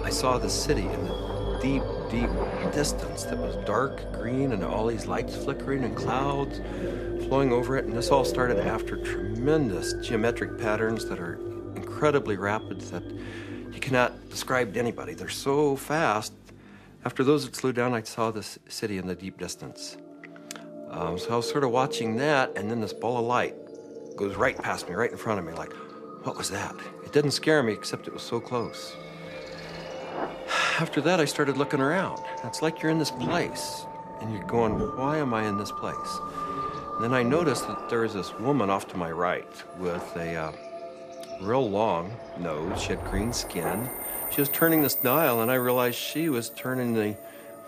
I saw the city in the deep, deep distance that was dark green and all these lights flickering and clouds flowing over it. And this all started after tremendous geometric patterns that are incredibly rapid that you cannot describe to anybody. They're so fast. After those had slowed down, I saw this city in the deep distance. So I was sort of watching that, and then this ball of light goes right past me, right in front of me, like, what was that? It didn't scare me, except it was so close. After that, I started looking around. It's like you're in this place, and you're going, why am I in this place? And then I noticed that there was this woman off to my right with a real long nose. She had green skin. She was turning this dial, and I realized she was turning the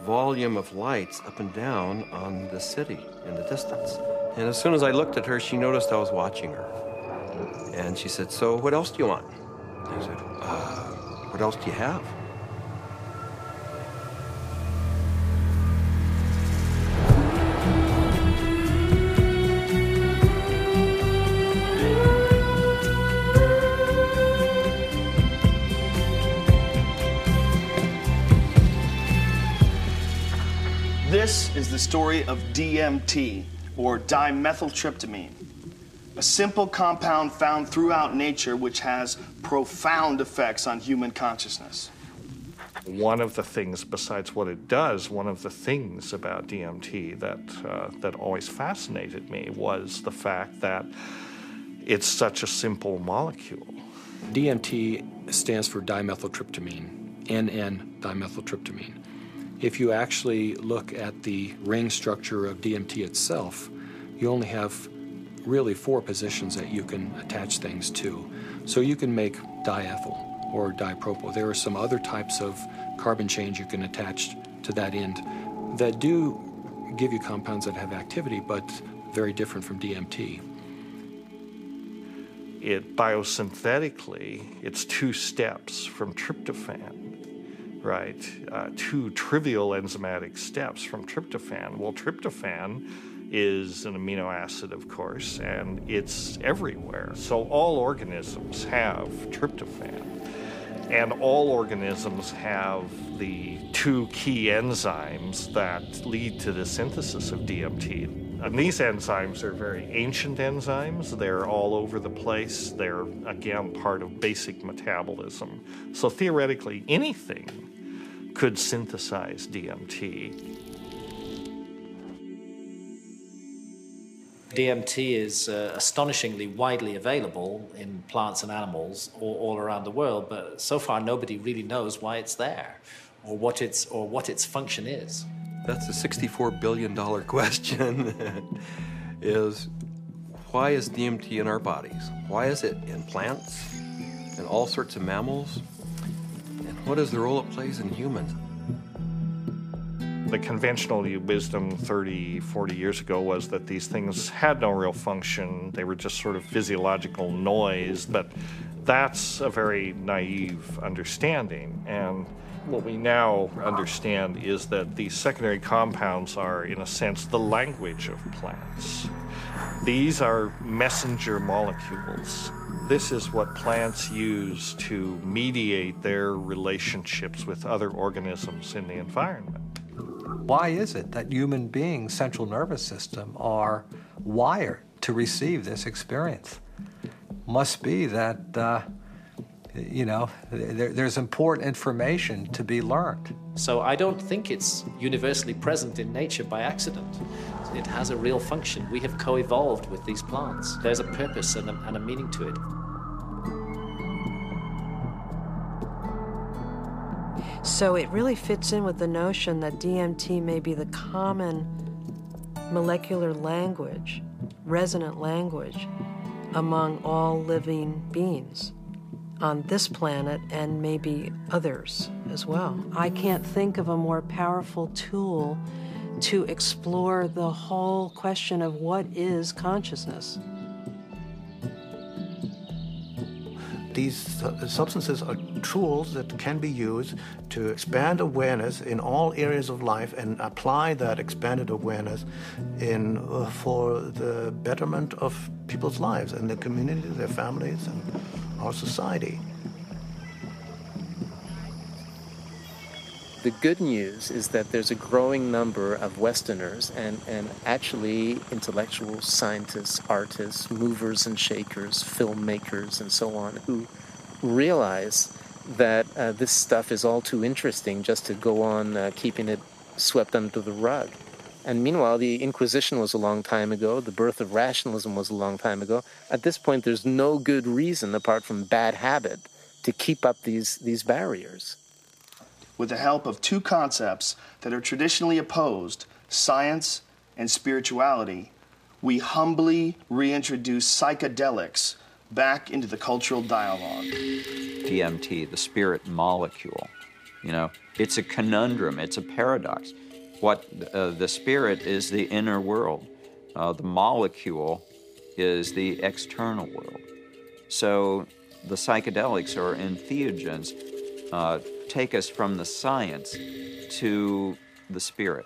volume of lights up and down on the city in the distance. And as soon as I looked at her, she noticed I was watching her. And she said, so what else do you want? And I said, what else do you have? This is the story of DMT, or dimethyltryptamine, a simple compound found throughout nature which has profound effects on human consciousness. One of the things, besides what it does, one of the things about DMT that always fascinated me was the fact that it's such a simple molecule. DMT stands for dimethyltryptamine, N,N-dimethyltryptamine. If you actually look at the ring structure of DMT itself, you only have really 4 positions that you can attach things to. So you can make diethyl or dipropyl. There are some other types of carbon chains you can attach to that end that do give you compounds that have activity, but very different from DMT. It biosynthetically, it's 2 steps from tryptophan. Right, 2 trivial enzymatic steps from tryptophan. Well, tryptophan is an amino acid, of course, and it's everywhere. So all organisms have tryptophan, and all organisms have the 2 key enzymes that lead to the synthesis of DMT. And these enzymes are very ancient enzymes. They're all over the place. They're, again, part of basic metabolism. So theoretically, anything could synthesize DMT. DMT is astonishingly widely available in plants and animals all around the world, but so far nobody really knows why it's there or what its function is. That's a $64 billion question, is why is DMT in our bodies? Why is it in plants and all sorts of mammals? And what is the role it plays in humans? The conventional wisdom 30, 40 years ago was that these things had no real function. They were just sort of physiological noise, but that's a very naive understanding. And what we now understand is that these secondary compounds are, in a sense, the language of plants. These are messenger molecules. This is what plants use to mediate their relationships with other organisms in the environment. Why is it that human beings' central nervous system are wired to receive this experience? Must be that, there's important information to be learned. So I don't think it's universally present in nature by accident. It has a real function. We have co-evolved with these plants. There's a purpose and a meaning to it. So it really fits in with the notion that DMT may be the common molecular language, resonant language, among all living beings on this planet and maybe others as well. I can't think of a more powerful tool to explore the whole question of what is consciousness. these substances are tools that can be used to expand awareness in all areas of life and apply that expanded awareness for the betterment of people's lives and their community, their families, and our society. The good news is that there's a growing number of Westerners and actually intellectuals, scientists, artists, movers and shakers, filmmakers, and so on, who realize that this stuff is all too interesting just to go on keeping it swept under the rug. And meanwhile, the Inquisition was a long time ago. The birth of rationalism was a long time ago. At this point, there's no good reason, apart from bad habit, to keep up these barriers. With the help of two concepts that are traditionally opposed, science and spirituality, we humbly reintroduce psychedelics back into the cultural dialogue. DMT, the spirit molecule, it's a conundrum, it's a paradox. What the spirit is the inner world. The molecule is the external world. So the psychedelics or entheogens take us from the science to the spirit.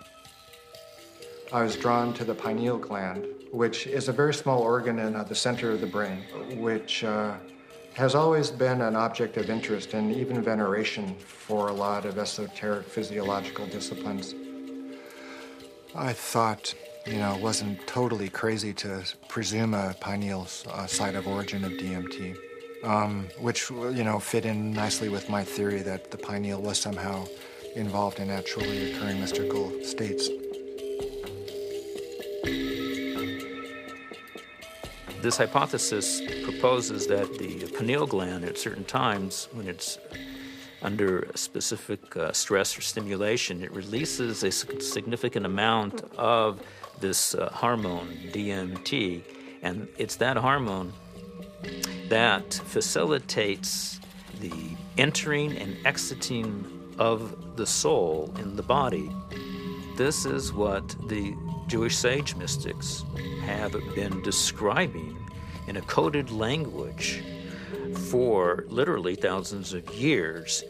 I was drawn to the pineal gland, which is a very small organ in the center of the brain, which has always been an object of interest and even veneration for a lot of esoteric physiological disciplines. I thought, it wasn't totally crazy to presume a pineal site of origin of DMT. Which, fit in nicely with my theory that the pineal was somehow involved in naturally occurring mystical states. This hypothesis proposes that the pineal gland at certain times, when it's under a specific stress or stimulation, it releases a significant amount of this hormone, DMT, and it's that hormone that facilitates the entering and exiting of the soul in the body. This is what the Jewish sage mystics have been describing in a coded language for literally thousands of years.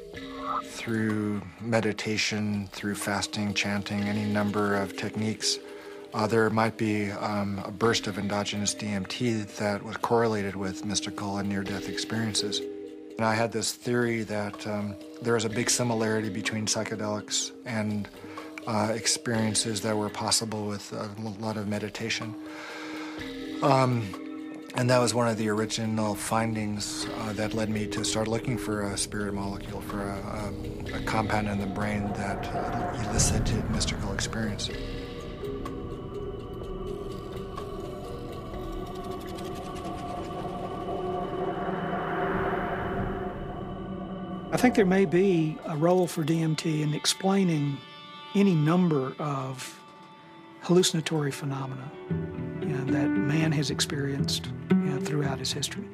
Through meditation, through fasting, chanting, any number of techniques, there might be a burst of endogenous DMT that was correlated with mystical and near-death experiences. And I had this theory that there was a big similarity between psychedelics and experiences that were possible with a lot of meditation. And that was one of the original findings that led me to start looking for a spirit molecule, for a compound in the brain that elicited mystical experience. I think there may be a role for DMT in explaining any number of hallucinatory phenomena that man has experienced throughout his history.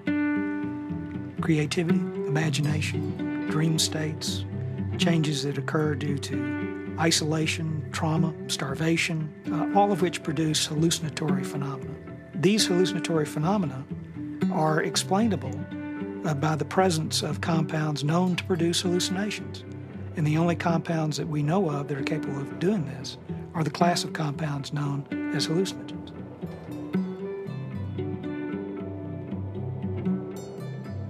Creativity, imagination, dream states, changes that occur due to isolation, trauma, starvation, all of which produce hallucinatory phenomena. These hallucinatory phenomena are explainable by the presence of compounds known to produce hallucinations. And the only compounds that we know of that are capable of doing this are the class of compounds known as hallucinogens.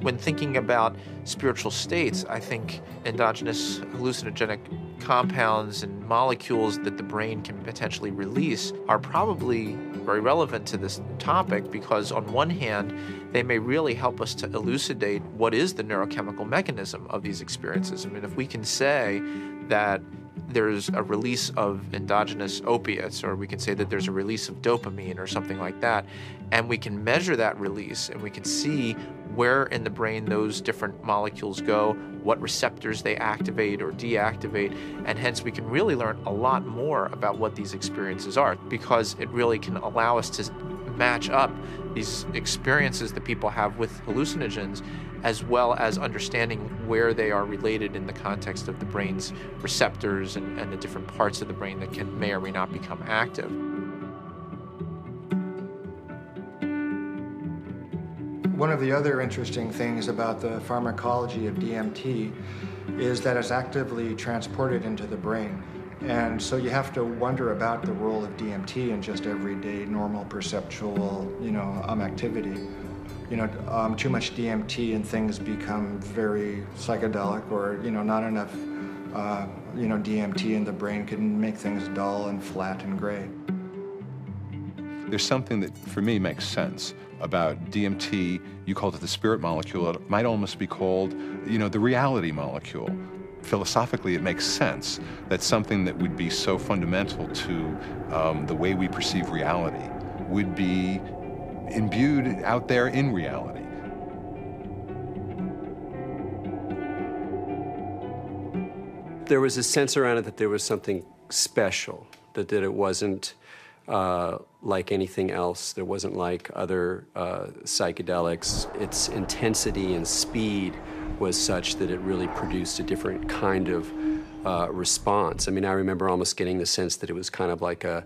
When thinking about spiritual states, I think endogenous hallucinogenic compounds and molecules that the brain can potentially release are probably very relevant to this topic, because on one hand, they may really help us to elucidate what is the neurochemical mechanism of these experiences. I mean, if we can say that there's a release of endogenous opiates, or we can say that there's a release of dopamine or something like that, and we can measure that release and we can see where in the brain those different molecules go, what receptors they activate or deactivate, and hence we can really learn a lot more about what these experiences are, because it really can allow us to match up these experiences that people have with hallucinogens, as well as understanding where they are related in the context of the brain's receptors and the different parts of the brain that may or may not become active. One of the other interesting things about the pharmacology of DMT is that it's actively transported into the brain. And so you have to wonder about the role of DMT in just everyday normal perceptual, activity. Too much DMT and things become very psychedelic, or, not enough, DMT in the brain can make things dull and flat and gray. There's something that, for me, makes sense about DMT. You called it the spirit molecule. It might almost be called, the reality molecule. Philosophically, it makes sense that something that would be so fundamental to the way we perceive reality would be imbued out there in reality. There was a sense around it that there was something special, that it wasn't like anything else. There wasn't like other psychedelics. Its intensity and speed was such that it really produced a different kind of response. I mean, I remember almost getting the sense that it was kind of like a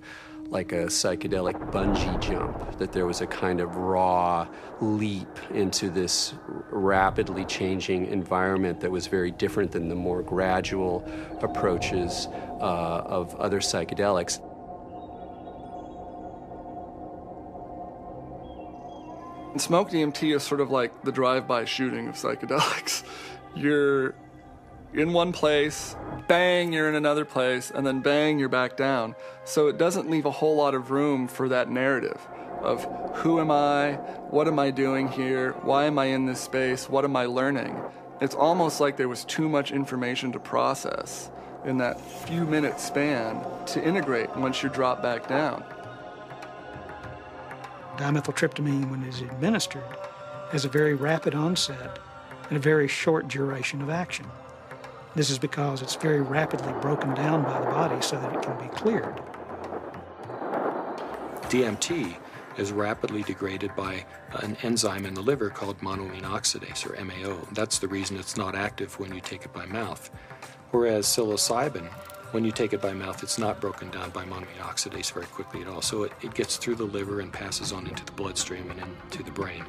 psychedelic bungee jump, that there was a kind of raw leap into this rapidly changing environment that was very different than the more gradual approaches of other psychedelics. And smoke DMT is sort of like the drive-by shooting of psychedelics. You're in one place, bang, you're in another place, and then bang, you're back down. So it doesn't leave a whole lot of room for that narrative of who am I, what am I doing here, why am I in this space, what am I learning? It's almost like there was too much information to process in that few minute span to integrate once you drop back down. Dimethyltryptamine, when it is administered, has a very rapid onset and a very short duration of action. This is because it's very rapidly broken down by the body so that it can be cleared. DMT is rapidly degraded by an enzyme in the liver called monoamine oxidase, or MAO. That's the reason it's not active when you take it by mouth. Whereas psilocybin, when you take it by mouth, it's not broken down by monoamine oxidase very quickly at all. So it gets through the liver and passes on into the bloodstream and into the brain.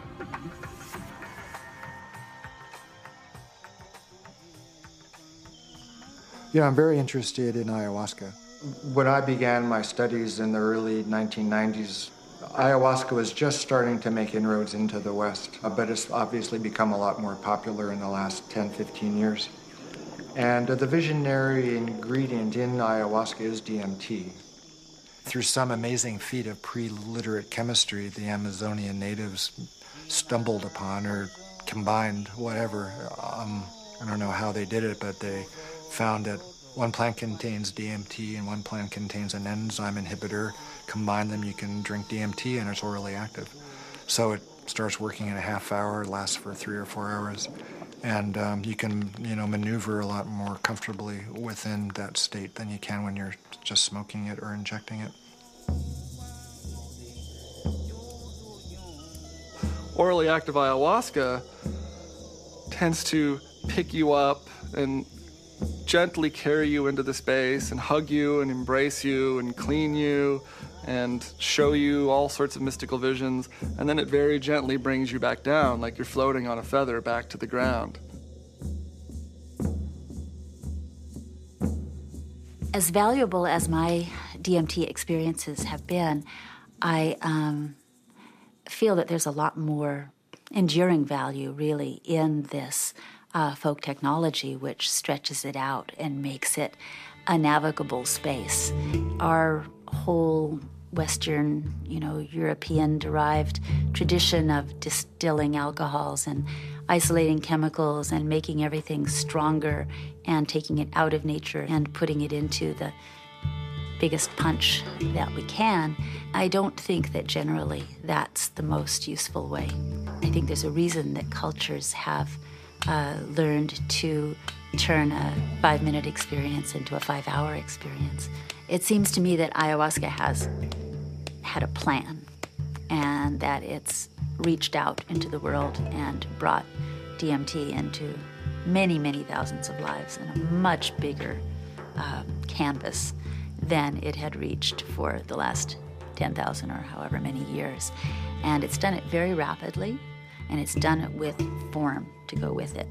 Yeah, I'm very interested in ayahuasca. When I began my studies in the early 1990s, ayahuasca was just starting to make inroads into the West, but it's obviously become a lot more popular in the last 10, 15 years. And the visionary ingredient in ayahuasca is DMT. Through some amazing feat of pre-literate chemistry, the Amazonian natives stumbled upon or combined whatever. I don't know how they did it, but they found that one plant contains DMT and one plant contains an enzyme inhibitor. Combine them, you can drink DMT and it's orally active. So it starts working in a half hour, lasts for 3 or 4 hours. And you can, maneuver a lot more comfortably within that state than you can when you're just smoking it or injecting it. Orally active ayahuasca tends to pick you up and gently carry you into the space and hug you and embrace you and clean you and show you all sorts of mystical visions, and then it very gently brings you back down like you're floating on a feather back to the ground. As valuable as my DMT experiences have been, I feel that there's a lot more enduring value, really, in this folk technology, which stretches it out and makes it a navigable space. Our whole Western, European-derived tradition of distilling alcohols and isolating chemicals and making everything stronger and taking it out of nature and putting it into the biggest punch that we can, I don't think that generally that's the most useful way. I think there's a reason that cultures have learned to turn a 5-minute experience into a 5-hour experience. It seems to me that ayahuasca has had a plan and that it's reached out into the world and brought DMT into many, many thousands of lives in a much bigger canvas than it had reached for the last 10,000 or however many years. And it's done it very rapidly and it's done it with form to go with it.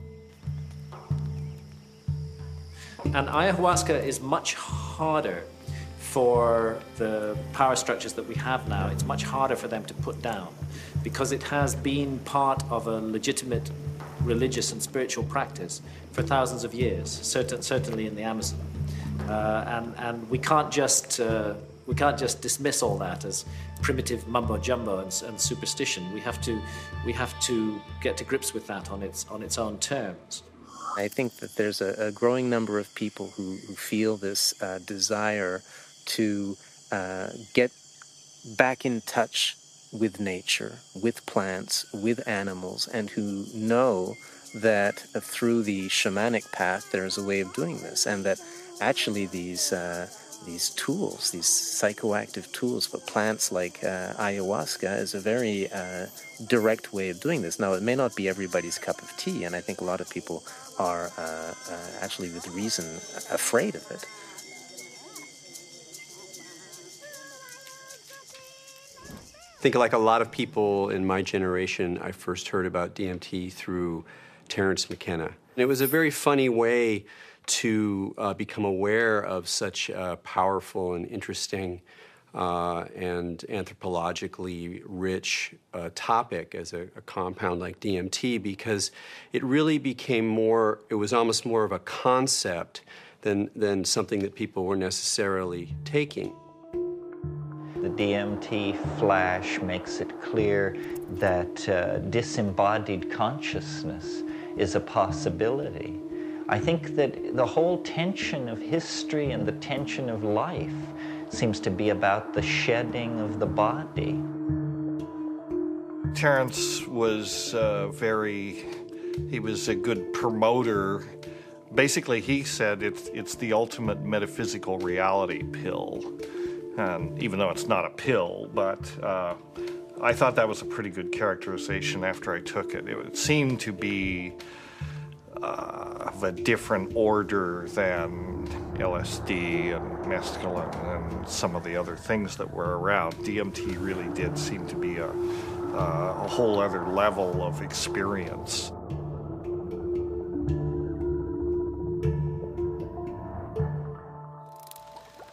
And ayahuasca is much harder for the power structures that we have now. It's much harder for them to put down because it has been part of a legitimate religious and spiritual practice for thousands of years, certainly in the Amazon. And we can't just dismiss all that as primitive mumbo jumbo and superstition. We have to get to grips with that on its own terms. I think that there's a growing number of people who feel this desire to get back in touch with nature, with plants, with animals, and who know that through the shamanic path there's a way of doing this, and that actually these tools, these psychoactive tools for plants like ayahuasca is a very direct way of doing this. Now, it may not be everybody's cup of tea, and I think a lot of people are actually with reason afraid of it. I think like a lot of people in my generation, I first heard about DMT through Terence McKenna. It was a very funny way to become aware of such a powerful and interesting and anthropologically rich topic as a compound like DMT, because it really became more, it was almost more of a concept than something that people were necessarily taking. The DMT flash makes it clear that disembodied consciousness is a possibility. I think that the whole tension of history and the tension of life seems to be about the shedding of the body. Terence was he was a good promoter. Basically, he said it's the ultimate metaphysical reality pill. And even though it's not a pill, but I thought that was a pretty good characterization after I took it. It seemed to be of a different order than LSD and mescaline and some of the other things that were around. DMT really did seem to be a whole other level of experience.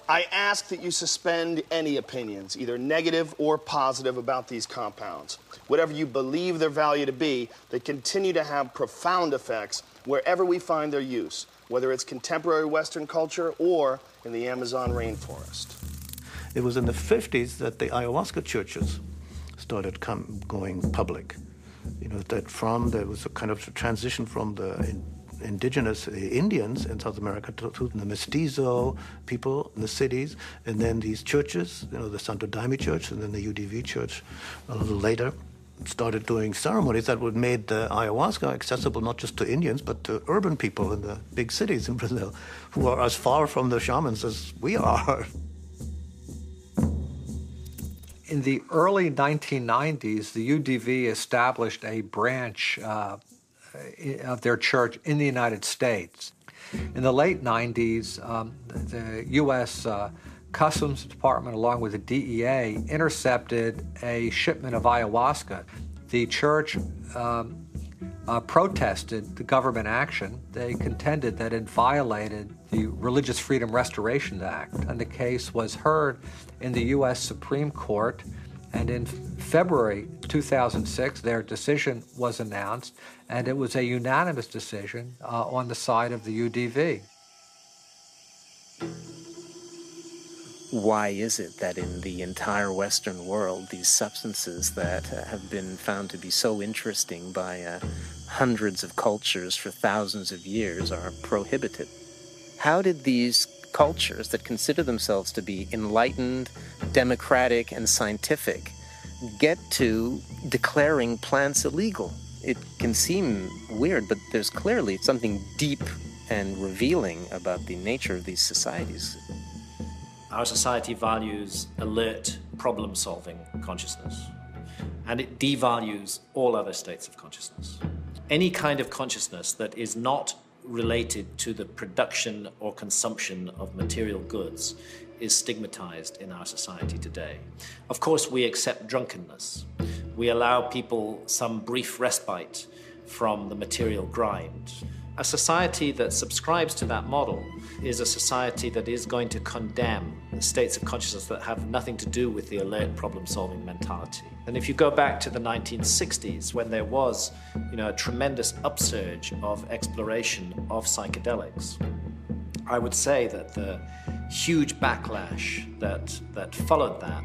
I ask that you suspend any opinions, either negative or positive, about these compounds. Whatever you believe their value to be, they continue to have profound effects wherever we find their use, whether it's contemporary Western culture or in the Amazon rainforest. It was in the 50s that the ayahuasca churches started going public. You know, there was a kind of transition from the indigenous Indians in South America to the mestizo people in the cities, and then these churches, you know, the Santo Daime Church and then the UDV Church a little later, started doing ceremonies that would made the ayahuasca accessible not just to Indians but to urban people in the big cities in Brazil, who are as far from the shamans as we are. In the early 1990s, the UDV established a branch of their church in the United States. In the late 90s, the U.S. Customs Department, along with the DEA, intercepted a shipment of ayahuasca. The church protested the government action. They contended that it violated the Religious Freedom Restoration Act, and the case was heard in the U.S. Supreme Court. And in February 2006, their decision was announced, and it was a unanimous decision on the side of the UDV. Why is it that in the entire Western world, these substances that have been found to be so interesting by hundreds of cultures for thousands of years are prohibited? How did these cultures that consider themselves to be enlightened, democratic, and scientific get to declaring plants illegal? It can seem weird, but there's clearly something deep and revealing about the nature of these societies. Our society values alert, problem-solving consciousness, and it devalues all other states of consciousness. Any kind of consciousness that is not related to the production or consumption of material goods is stigmatized in our society today. Of course, we accept drunkenness. We allow people some brief respite from the material grind. A society that subscribes to that model is a society that is going to condemn states of consciousness that have nothing to do with the alert problem-solving mentality. And if you go back to the 1960s, when there was, a tremendous upsurge of exploration of psychedelics, I would say that the huge backlash that followed that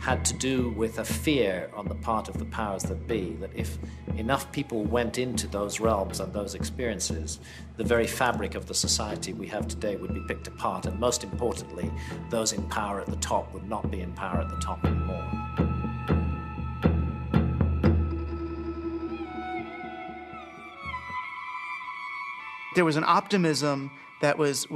had to do with a fear on the part of the powers that be, that if enough people went into those realms and those experiences, the very fabric of the society we have today would be picked apart, and most importantly, those in power at the top would not be in power at the top anymore. There was an optimism that was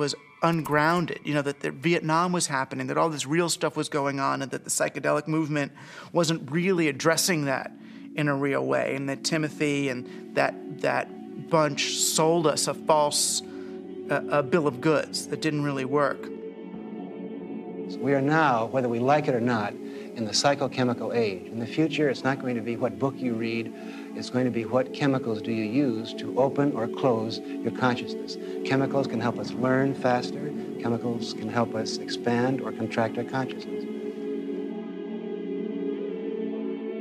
ungrounded, that Vietnam was happening, that all this real stuff was going on, and that the psychedelic movement wasn't really addressing that in a real way, and that Timothy and that bunch sold us a false bill of goods that didn't really work. So we are now, whether we like it or not, in the psychochemical age. In the future, it's not going to be what book you read, it's going to be what chemicals do you use to open or close your consciousness. Chemicals can help us learn faster. Chemicals can help us expand or contract our consciousness.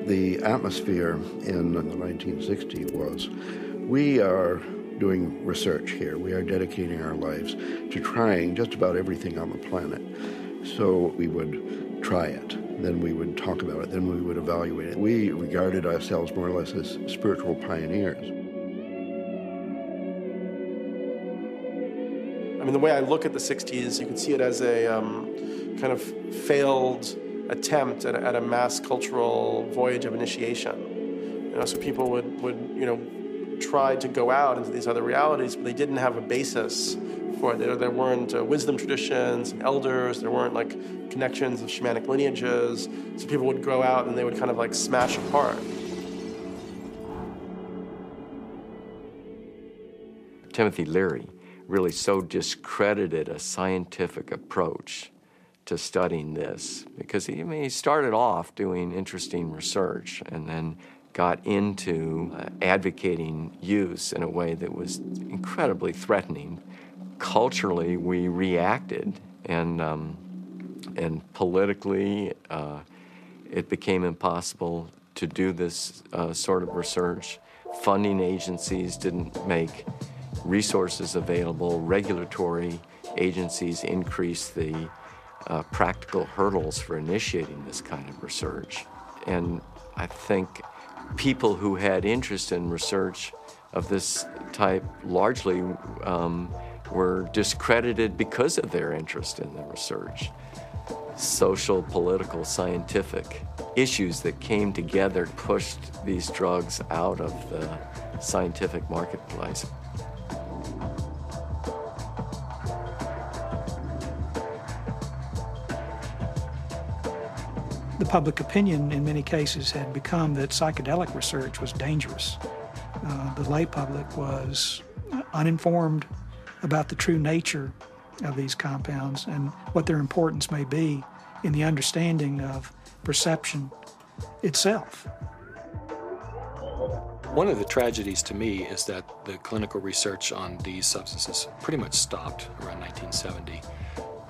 The atmosphere in the 1960s was, we are doing research here. We are dedicating our lives to trying just about everything on the planet. So we would try it, then we would talk about it, then we would evaluate it. We regarded ourselves more or less as spiritual pioneers. I mean, the way I look at the 60s, you can see it as a kind of failed attempt at a mass cultural voyage of initiation. So people would try to go out into these other realities, but they didn't have a basis for it. There weren't wisdom traditions and elders. There weren't connections of shamanic lineages. So people would go out and they would kind of smash apart. Timothy Leary really so discredited a scientific approach to studying this because he started off doing interesting research and then got into advocating use in a way that was incredibly threatening. Culturally, we reacted, and politically, it became impossible to do this sort of research. Funding agencies didn't make resources available. Regulatory agencies increased the practical hurdles for initiating this kind of research. And I think people who had interest in research of this type largely were discredited because of their interest in the research. Social, political, scientific issues that came together pushed these drugs out of the scientific marketplace. The public opinion in many cases had become that psychedelic research was dangerous. The lay public was uninformed about the true nature of these compounds and what their importance may be in the understanding of perception itself. One of the tragedies to me is that the clinical research on these substances pretty much stopped around 1970.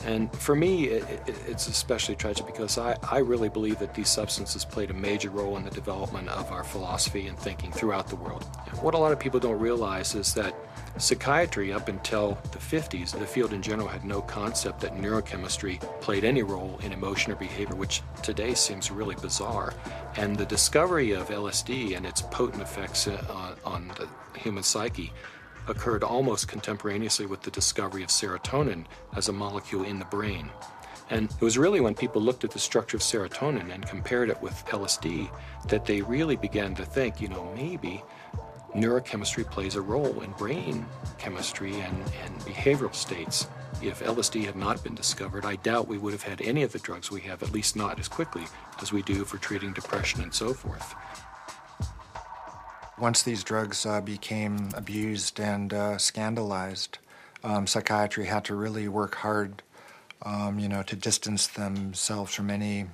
And for me, it's especially tragic because I really believe that these substances played a major role in the development of our philosophy and thinking throughout the world. What a lot of people don't realize is that psychiatry, up until the 50s, the field in general had no concept that neurochemistry played any role in emotion or behavior, which today seems really bizarre. And the discovery of LSD and its potent effects on the human psyche occurred almost contemporaneously with the discovery of serotonin as a molecule in the brain. And it was really when people looked at the structure of serotonin and compared it with LSD that they really began to think, maybe neurochemistry plays a role in brain chemistry and behavioral states. If LSD had not been discovered, I doubt we would have had any of the drugs we have, at least not as quickly as we do for treating depression and so forth. Once these drugs became abused and scandalized, psychiatry had to really work hard, to distance themselves from any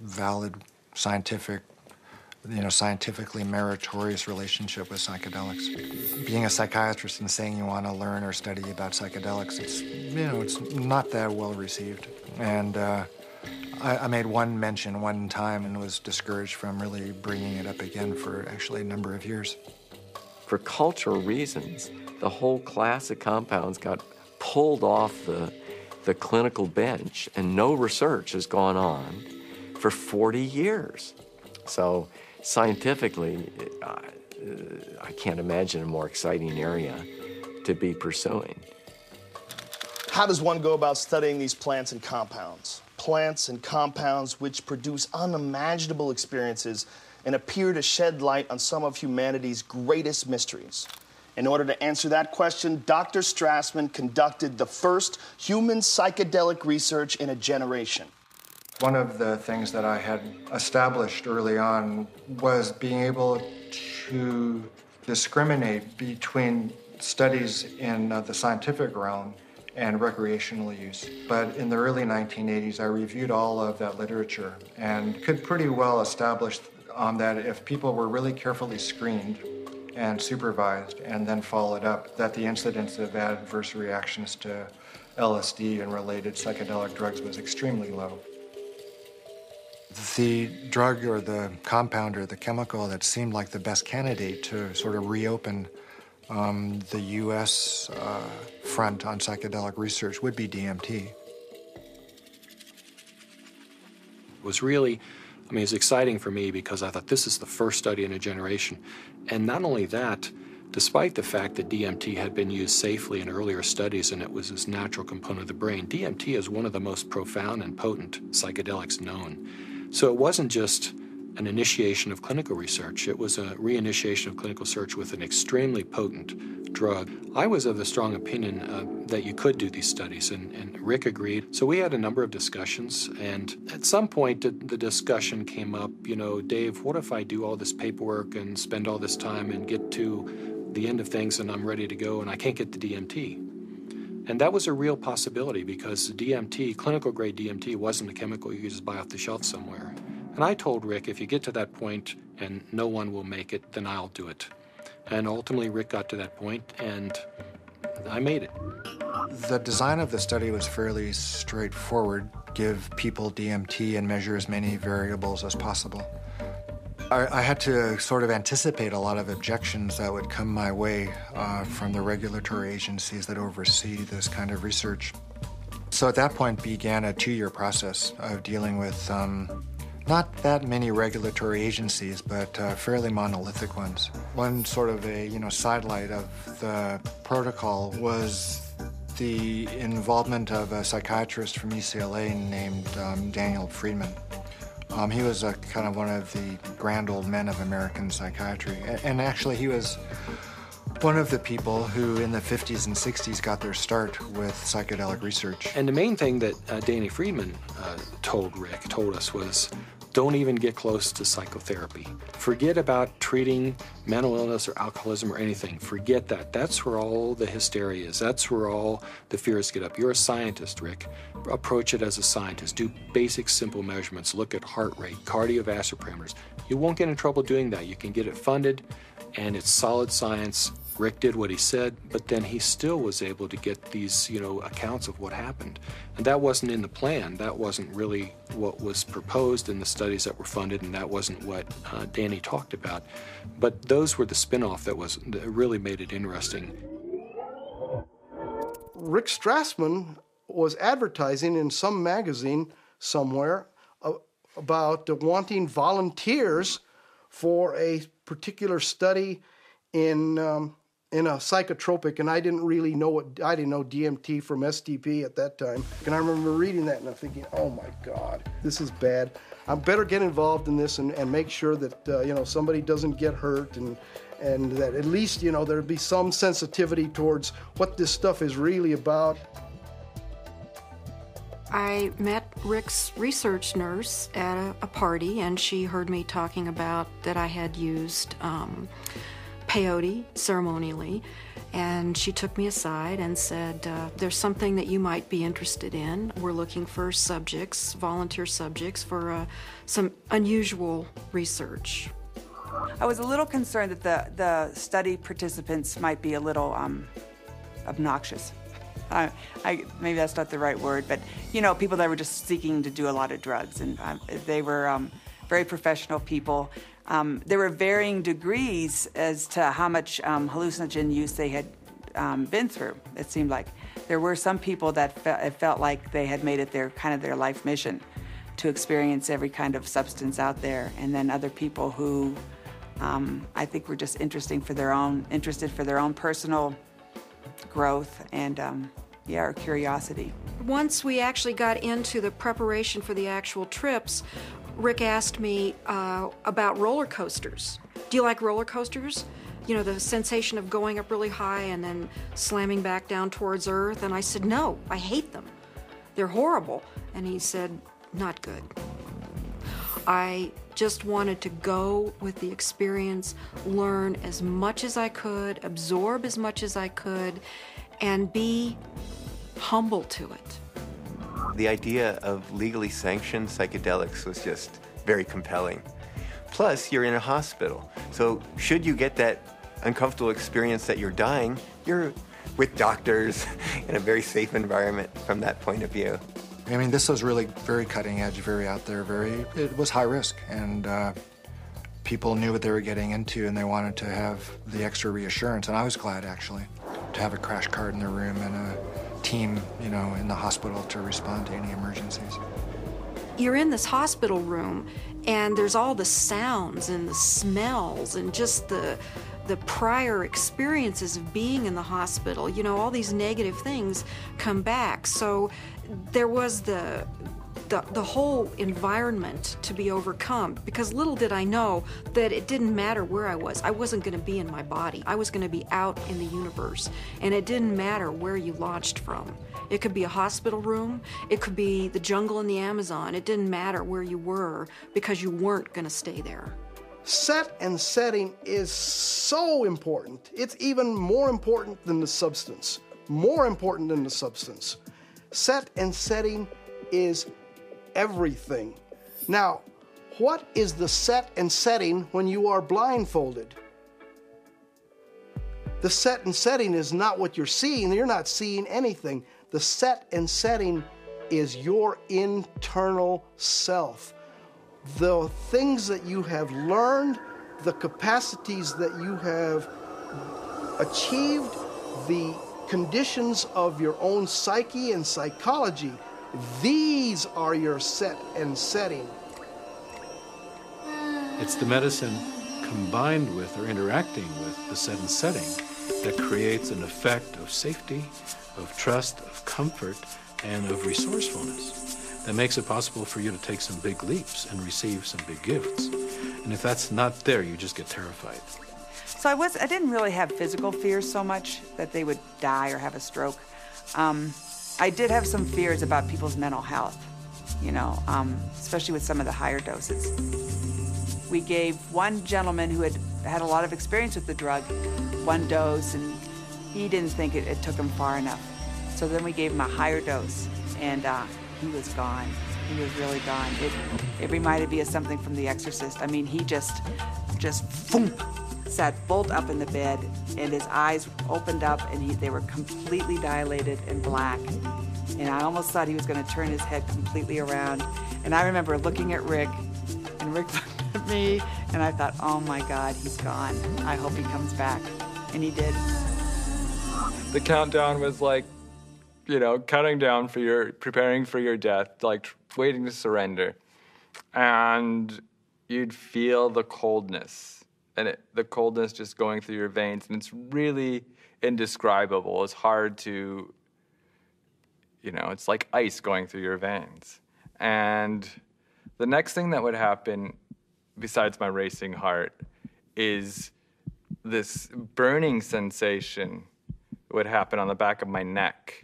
valid scientific scientifically meritorious relationship with psychedelics. Being a psychiatrist and saying you want to learn or study about psychedelics, it's not that well received. And I made one mention one time and was discouraged from really bringing it up again for actually a number of years. For cultural reasons, the whole class of compounds got pulled off the clinical bench, and no research has gone on for 40 years. So scientifically, I can't imagine a more exciting area to be pursuing. How does one go about studying these plants and compounds? Plants and compounds which produce unimaginable experiences and appear to shed light on some of humanity's greatest mysteries. In order to answer that question, Dr. Strassman conducted the first human psychedelic research in a generation. One of the things that I had established early on was being able to discriminate between studies in the scientific realm and recreational use. But in the early 1980s, I reviewed all of that literature and could pretty well establish that if people were really carefully screened and supervised and then followed up, that the incidence of adverse reactions to LSD and related psychedelic drugs was extremely low. The drug or the compound or the chemical that seemed like the best candidate to sort of reopen the U.S. Front on psychedelic research would be DMT. It was really, it's exciting for me because I thought this is the first study in a generation. And not only that, despite the fact that DMT had been used safely in earlier studies and it was this natural component of the brain, DMT is one of the most profound and potent psychedelics known. So it wasn't just an initiation of clinical research, it was a reinitiation of clinical research with an extremely potent drug. I was of the strong opinion that you could do these studies, and Rick agreed. So we had a number of discussions, and at some point the discussion came up, Dave, what if I do all this paperwork and spend all this time and get to the end of things and I'm ready to go and I can't get the DMT? And that was a real possibility because DMT, clinical grade DMT, wasn't a chemical you could just buy off the shelf somewhere. And I told Rick, if you get to that point and no one will make it, then I'll do it. And ultimately, Rick got to that point, and I made it. The design of the study was fairly straightforward. Give people DMT and measure as many variables as possible. I had to sort of anticipate a lot of objections that would come my way from the regulatory agencies that oversee this kind of research. So at that point began a 2-year process of dealing with not that many regulatory agencies, but fairly monolithic ones. One sort of a sidelight of the protocol was the involvement of a psychiatrist from UCLA named Daniel Friedman. He was kind of one of the grand old men of American psychiatry, and actually he was one of the people who in the 50s and 60s got their start with psychedelic research. And the main thing that Danny Friedman told us was, don't even get close to psychotherapy. Forget about treating mental illness or alcoholism or anything. Forget that. That's where all the hysteria is. That's where all the fears get up. You're a scientist, Rick. Approach it as a scientist. Do basic, simple measurements. Look at heart rate, cardiovascular parameters. You won't get in trouble doing that. You can get it funded, and it's solid science. Rick did what he said, but then he still was able to get these, accounts of what happened. And that wasn't in the plan. That wasn't really what was proposed in the studies that were funded, and that wasn't what Danny talked about. But those were the spin-off that really made it interesting. Rick Strassman was advertising in some magazine somewhere about wanting volunteers for a particular study in a psychotropic, and I didn't really know I didn't know DMT from STP at that time. And I remember reading that and I'm thinking, oh my God, this is bad. I better get involved in this and make sure that somebody doesn't get hurt and that at least there'll be some sensitivity towards what this stuff is really about. I met Rick's research nurse at a party, and she heard me talking about that I had used peyote ceremonially, and she took me aside and said, there's something that you might be interested in. We're looking for subjects, volunteer subjects, for some unusual research. I was a little concerned that the study participants might be a little obnoxious. Maybe that's not the right word, but you know, people that were just seeking to do a lot of drugs, and they were very professional people. There were varying degrees as to how much hallucinogen use they had been through. It seemed like there were some people that felt like they had made it their life mission to experience every kind of substance out there, and then other people who I think were just interested for their own personal growth and or curiosity. Once we actually got into the preparation for the actual trips, Rick asked me about roller coasters. Do you like roller coasters? You know, the sensation of going up really high and then slamming back down towards Earth. And I said, no, I hate them. They're horrible. And he said, not good. I just wanted to go with the experience, learn as much as I could, absorb as much as I could, and be humble to it. The idea of legally sanctioned psychedelics was just very compelling. Plus, you're in a hospital. So should you get that uncomfortable experience that you're dying, you're with doctors in a very safe environment from that point of view. I mean, this was really very cutting edge, very out there, it was high risk, and people knew what they were getting into, and they wanted to have the extra reassurance, and I was glad, actually, to have a crash cart in their room and a team, you know, in the hospital to respond to any emergencies. You're in this hospital room, and there's all the sounds and the smells and just the prior experiences of being in the hospital. You know, all these negative things come back. So there was the whole environment to be overcome, because little did I know that it didn't matter where I was. I wasn't going to be in my body. I was going to be out in the universe, and it didn't matter where you launched from. It could be a hospital room. It could be the jungle in the Amazon. It didn't matter where you were, because you weren't going to stay there. Set and setting is so important. It's even more important than the substance. More important than the substance. Set and setting is everything. Now, what is the set and setting when you are blindfolded? The set and setting is not what you're seeing. You're not seeing anything. The set and setting is your internal self. The things that you have learned, the capacities that you have achieved, the conditions of your own psyche and psychology, these are your set and setting. It's the medicine combined with or interacting with the set and setting that creates an effect of safety, of trust, of comfort, and of resourcefulness that makes it possible for you to take some big leaps and receive some big gifts. And if that's not there, you just get terrified. So I didn't really have physical fears so much that they would die or have a stroke. I did have some fears about people's mental health, you know, especially with some of the higher doses. We gave one gentleman who had a lot of experience with the drug one dose, and he didn't think it took him far enough. So then we gave him a higher dose, and he was gone. He was really gone. It reminded me of something from The Exorcist. I mean, he just boom, sat bolt up in the bed, and his eyes opened up, and they were completely dilated and black. And I almost thought he was going to turn his head completely around. And I remember looking at Rick, and Rick looked at me, and I thought, oh my God, he's gone. I hope he comes back. And he did. The countdown was like, you know, counting down preparing for your death, like waiting to surrender. And you'd feel the coldness, and the coldness just going through your veins, and it's really indescribable. It's hard to, you know, it's like ice going through your veins. And the next thing that would happen, besides my racing heart, is this burning sensation would happen on the back of my neck.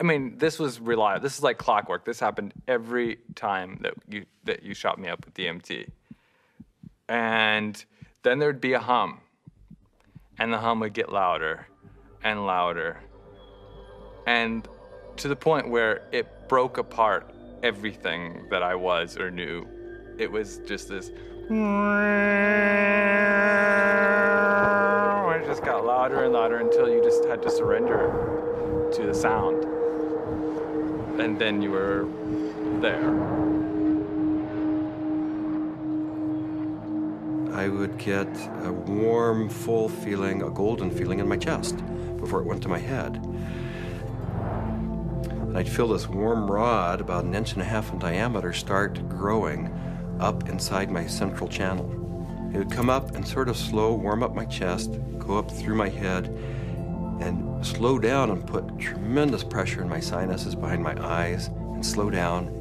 I mean, this was reliable. This is like clockwork. This happened every time that you shot me up with DMT. And then there'd be a hum, and the hum would get louder and louder, and to the point where it broke apart everything that I was or knew. It was just this. had to surrender to the sound. And then you were there. I would get a warm, full feeling, a golden feeling in my chest before it went to my head. And I'd feel this warm rod, about 1.5 inches in diameter, start growing up inside my central channel. It would come up and sort of slow, warm up my chest, go up through my head, and slow down and put tremendous pressure in my sinuses behind my eyes, and slow down.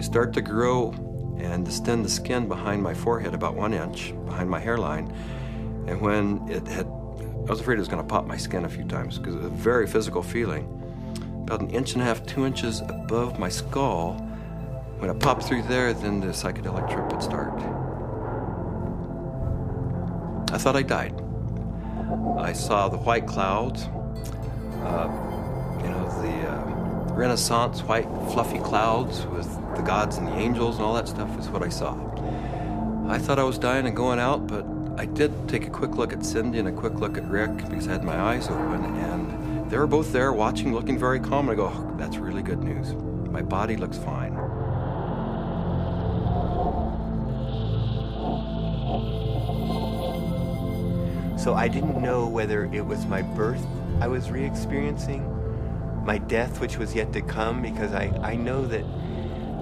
Start to grow and distend the skin behind my forehead about 1 inch, behind my hairline. And when it had, I was afraid it was going to pop my skin a few times because it was a very physical feeling. About 1.5 inches, 2 inches above my skull, when it popped through there, then the psychedelic trip would start. I thought I died. I saw the white clouds, the Renaissance white fluffy clouds with the gods and the angels and all that stuff is what I saw. I thought I was dying and going out, but I did take a quick look at Cindy and a quick look at Rick because I had my eyes open, and they were both there watching, looking very calm. And I go, oh, that's really good news. My body looks fine. So I didn't know whether it was my birth I was re-experiencing, my death which was yet to come, because I know that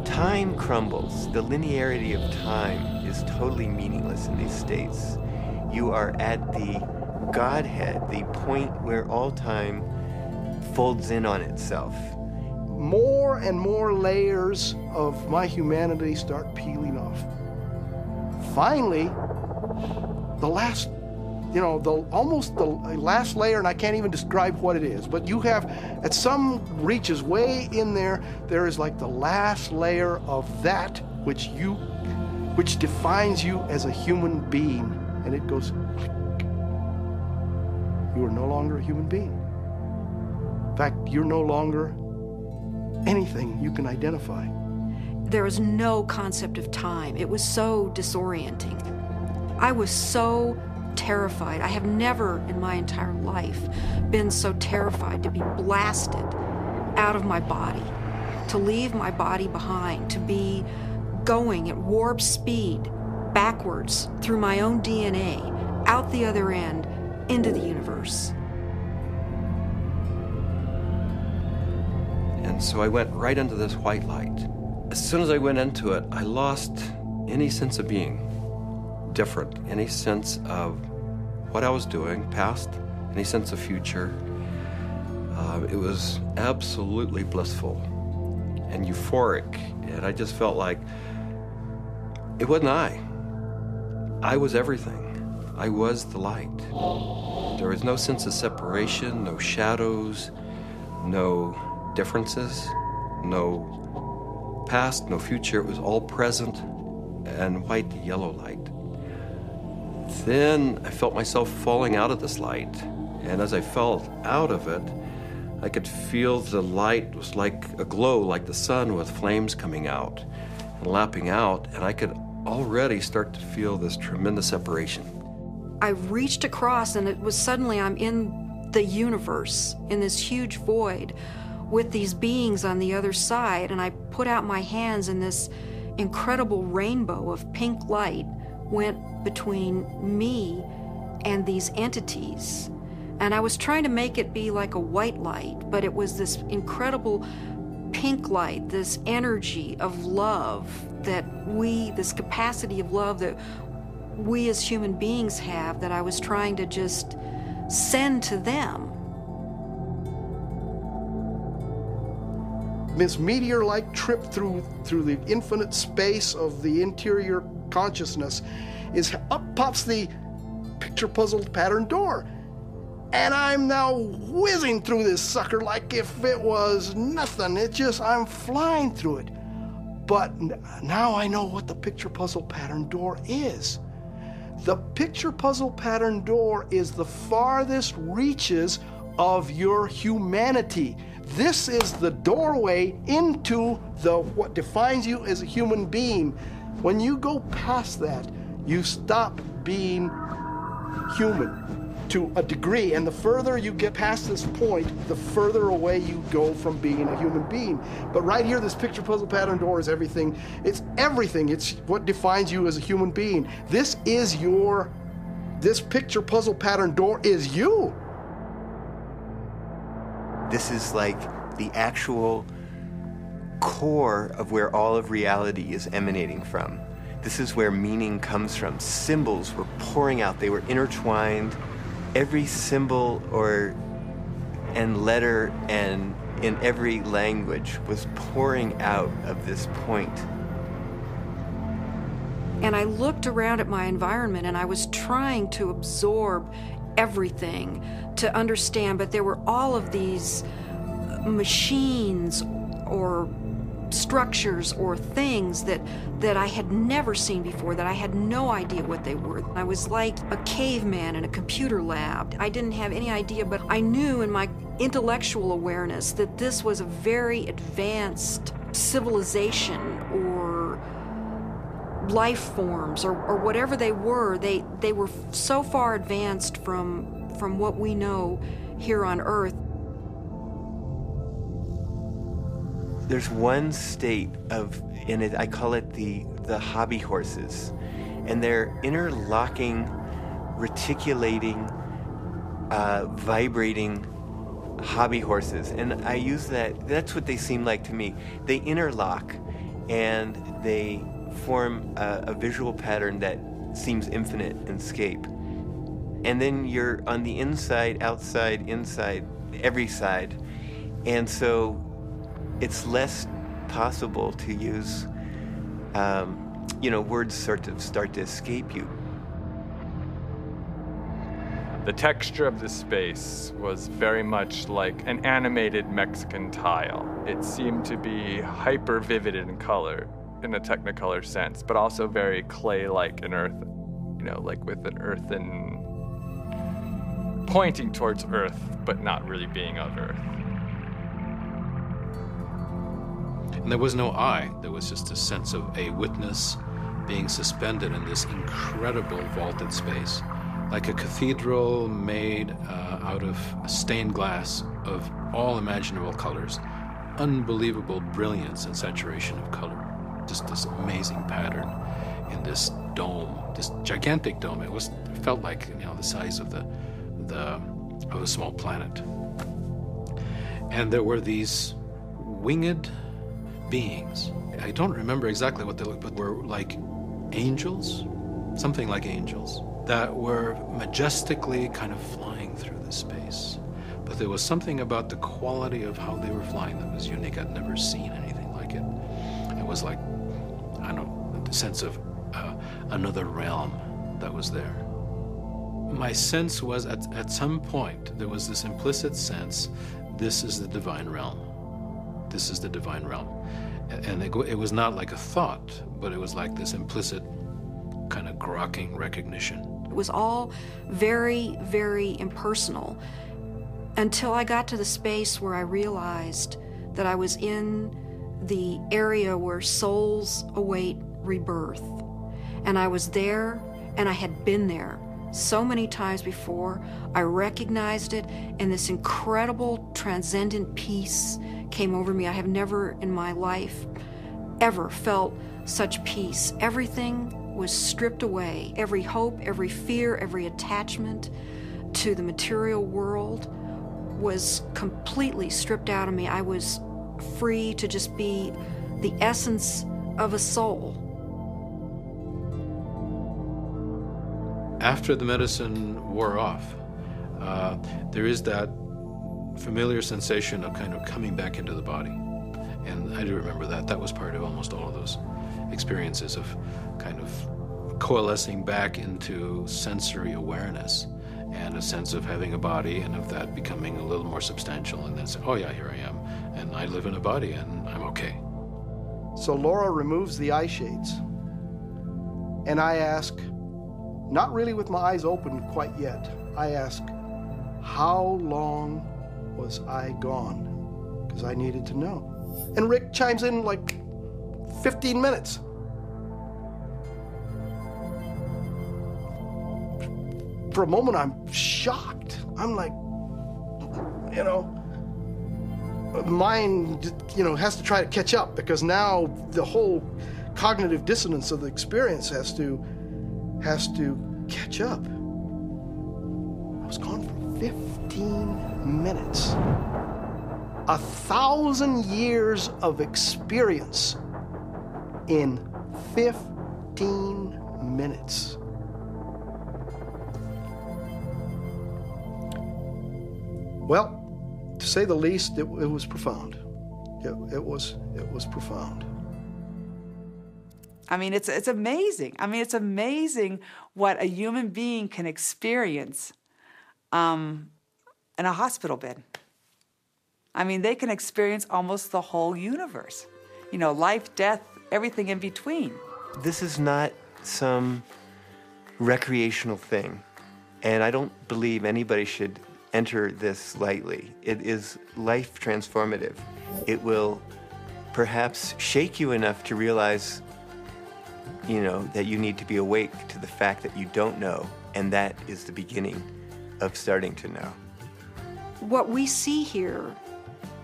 time crumbles. The linearity of time is totally meaningless in these states. You are at the Godhead, the point where all time folds in on itself. More and more layers of my humanity start peeling off. Finally, the last almost the last layer, and I can't even describe what it is, but you have, at some reaches way in there, there is like the last layer of that which defines you as a human being, and it goes click. You are no longer a human being. In fact, you're no longer anything you can identify. There was no concept of time. It was so disorienting. I was so terrified. I have never in my entire life been so terrified to be blasted out of my body, to leave my body behind, to be going at warp speed backwards through my own DNA, out the other end, into the universe. And so I went right into this white light. As soon as I went into it, I lost any sense of being different, any sense of what I was doing, past, any sense of future. It was absolutely blissful and euphoric, and I just felt like it wasn't I. I was everything. I was the light. There was no sense of separation, no shadows, no differences, no past, no future. It was all present and white yellow light. Then I felt myself falling out of this light, and as I fell out of it, I could feel the light was like a glow, like the sun with flames coming out and lapping out, and I could already start to feel this tremendous separation. I reached across, and it was suddenly I'm in the universe, in this huge void, with these beings on the other side, and I put out my hands, and this incredible rainbow of pink light went between me and these entities. And I was trying to make it be like a white light, but it was this incredible pink light, this energy of love this capacity of love that we as human beings have, that I was trying to just send to them. This meteor-like trip through the infinite space of the interior consciousness is up pops the picture puzzle pattern door. And I'm now whizzing through this sucker like if it was nothing. I'm flying through it. But now I know what the picture puzzle pattern door is. The picture puzzle pattern door is the farthest reaches of your humanity. This is the doorway into what defines you as a human being. When you go past that, you stop being human. to a degree, and the further you get past this point, the further away you go from being a human being. But right here, this picture puzzle pattern door is everything. It's everything. It's what defines you as a human being. This picture puzzle pattern door is you. This is like the actual core of where all of reality is emanating from. This is where meaning comes from. Symbols were pouring out. They were intertwined. Every symbol and letter and in every language was pouring out of this point. And I looked around at my environment and I was trying to absorb everything, to understand, but there were all of these machines or structures or things that I had never seen before, that I had no idea what they were. I was like a caveman in a computer lab. I didn't have any idea, but I knew in my intellectual awareness that this was a very advanced civilization or life forms or whatever they were. They were so far advanced from what we know here on Earth. There's one state in it, I call it the hobby horses, and they're interlocking, reticulating, vibrating hobby horses. And I use that's what they seem like to me. They interlock and they form a visual pattern that seems infinite in scape. And then you're on the inside, outside, inside, every side. And so it's less possible to use, words sort of start to escape you. The texture of the space was very much like an animated Mexican tile. It seemed to be hyper vivid in color, in a Technicolor sense, but also very clay-like and earth, like with an earthen pointing towards earth, but not really being of earth. And there was no I. There was just a sense of a witness being suspended in this incredible vaulted space, like a cathedral made out of stained glass of all imaginable colors, unbelievable brilliance and saturation of color. Just this amazing pattern in this dome, this gigantic dome. It felt like the size of of a small planet. And there were these winged beings. I don't remember exactly what they looked, but were like angels, something like angels, that were majestically kind of flying through the space. But there was something about the quality of how they were flying that was unique. I'd never seen anything like it. It was like, I don't know, the sense of another realm that was there. My sense was at some point there was this implicit sense, this is the divine realm. This is the divine realm. And it was not like a thought, but it was like this implicit kind of grokking recognition. It was all very, very impersonal until I got to the space where I realized that I was in the area where souls await rebirth. And I was there, and I had been there so many times before. I recognized it, and this incredible transcendent peace came over me. I have never in my life ever felt such peace. Everything was stripped away. Every hope, every fear, every attachment to the material world was completely stripped out of me. I was free to just be the essence of a soul. After the medicine wore off, there is that familiar sensation of kind of coming back into the body. And I do remember that. That was part of almost all of those experiences of kind of coalescing back into sensory awareness and a sense of having a body and of that becoming a little more substantial and then say, oh yeah, here I am. And I live in a body and I'm okay. So Laura removes the eye shades. And I ask, not really with my eyes open quite yet, I ask, how long was I gone? Because I needed to know. And Rick chimes in like 15 minutes. for a moment, I'm shocked. I'm like, mind, has to try to catch up, because now the whole cognitive dissonance of the experience has to catch up. I was gone for 15 minutes. 1,000 years of experience in 15 minutes. Well, to say the least, it was profound. It was profound. I mean, it's amazing. I mean, it's amazing what a human being can experience in a hospital bed. I mean, they can experience almost the whole universe. Life, death, everything in between. This is not some recreational thing, and I don't believe anybody should enter this lightly. It is life transformative. It will perhaps shake you enough to realize, that you need to be awake to the fact that you don't know, and that is the beginning of starting to know. What we see here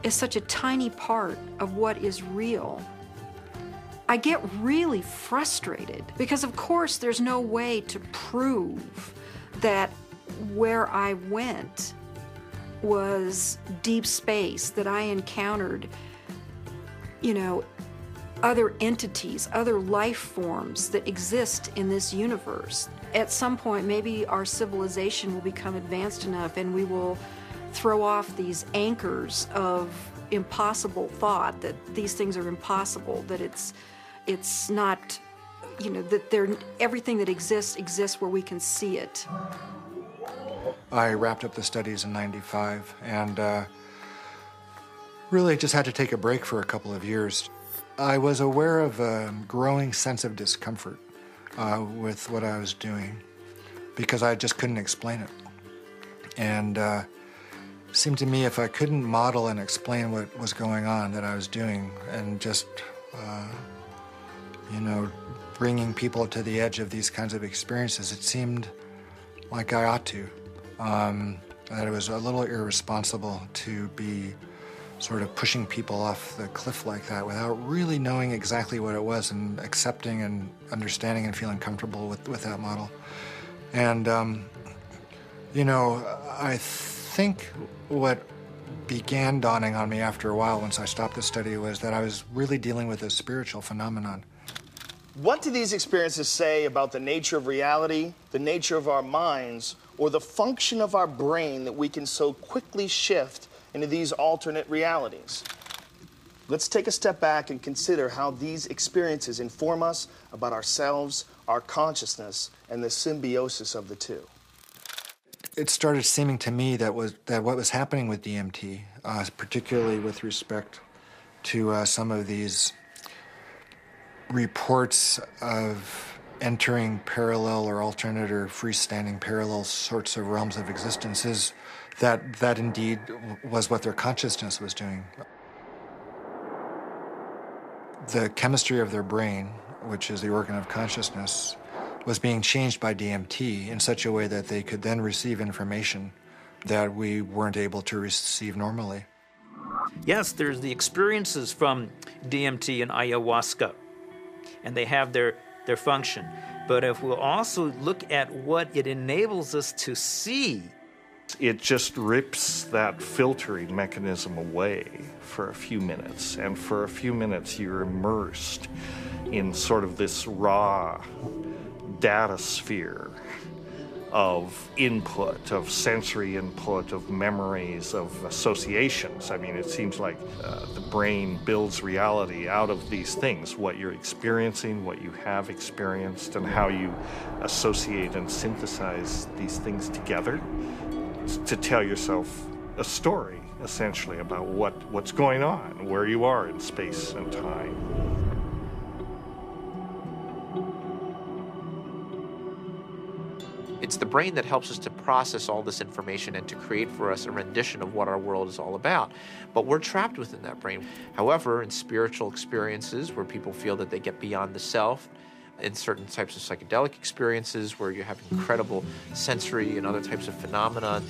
is such a tiny part of what is real. I get really frustrated because, of course, there's no way to prove that where I went was deep space, that I encountered, other entities, other life forms that exist in this universe. At some point, maybe our civilization will become advanced enough and we will throw off these anchors of impossible thought, that these things are impossible, that it's not, that everything that exists where we can see it. I wrapped up the studies in '95 and really just had to take a break for a couple of years. I was aware of a growing sense of discomfort with what I was doing because I just couldn't explain it. And it seemed to me if I couldn't model and explain what was going on that I was doing and just, bringing people to the edge of these kinds of experiences, it seemed like I ought to. That it was a little irresponsible to be sort of pushing people off the cliff like that without really knowing exactly what it was and accepting and understanding and feeling comfortable with that model. And, I think what began dawning on me after a while once I stopped the study was that I was really dealing with a spiritual phenomenon. What do these experiences say about the nature of reality, the nature of our minds, or the function of our brain that we can so quickly shift into these alternate realities? Let's take a step back and consider how these experiences inform us about ourselves, our consciousness, and the symbiosis of the two. It started seeming to me that what was happening with DMT, particularly with respect to some of these reports of entering parallel or alternate or freestanding parallel sorts of realms of existence, is that indeed was what their consciousness was doing. The chemistry of their brain, which is the organ of consciousness, was being changed by DMT in such a way that they could then receive information that we weren't able to receive normally. Yes, there's the experiences from DMT and ayahuasca, and they have their function. But if we'll also look at what it enables us to see, it just rips that filtering mechanism away for a few minutes. And for a few minutes, you're immersed in sort of this raw data sphere of input, of sensory input, of memories, of associations. I mean, it seems like the brain builds reality out of these things, what you're experiencing, what you have experienced, and how you associate and synthesize these things together to tell yourself a story, essentially, about what's going on, where you are in space and time. It's the brain that helps us to process all this information and to create for us a rendition of what our world is all about. But we're trapped within that brain. However, in spiritual experiences where people feel that they get beyond the self, in certain types of psychedelic experiences where you have incredible sensory and other types of phenomena,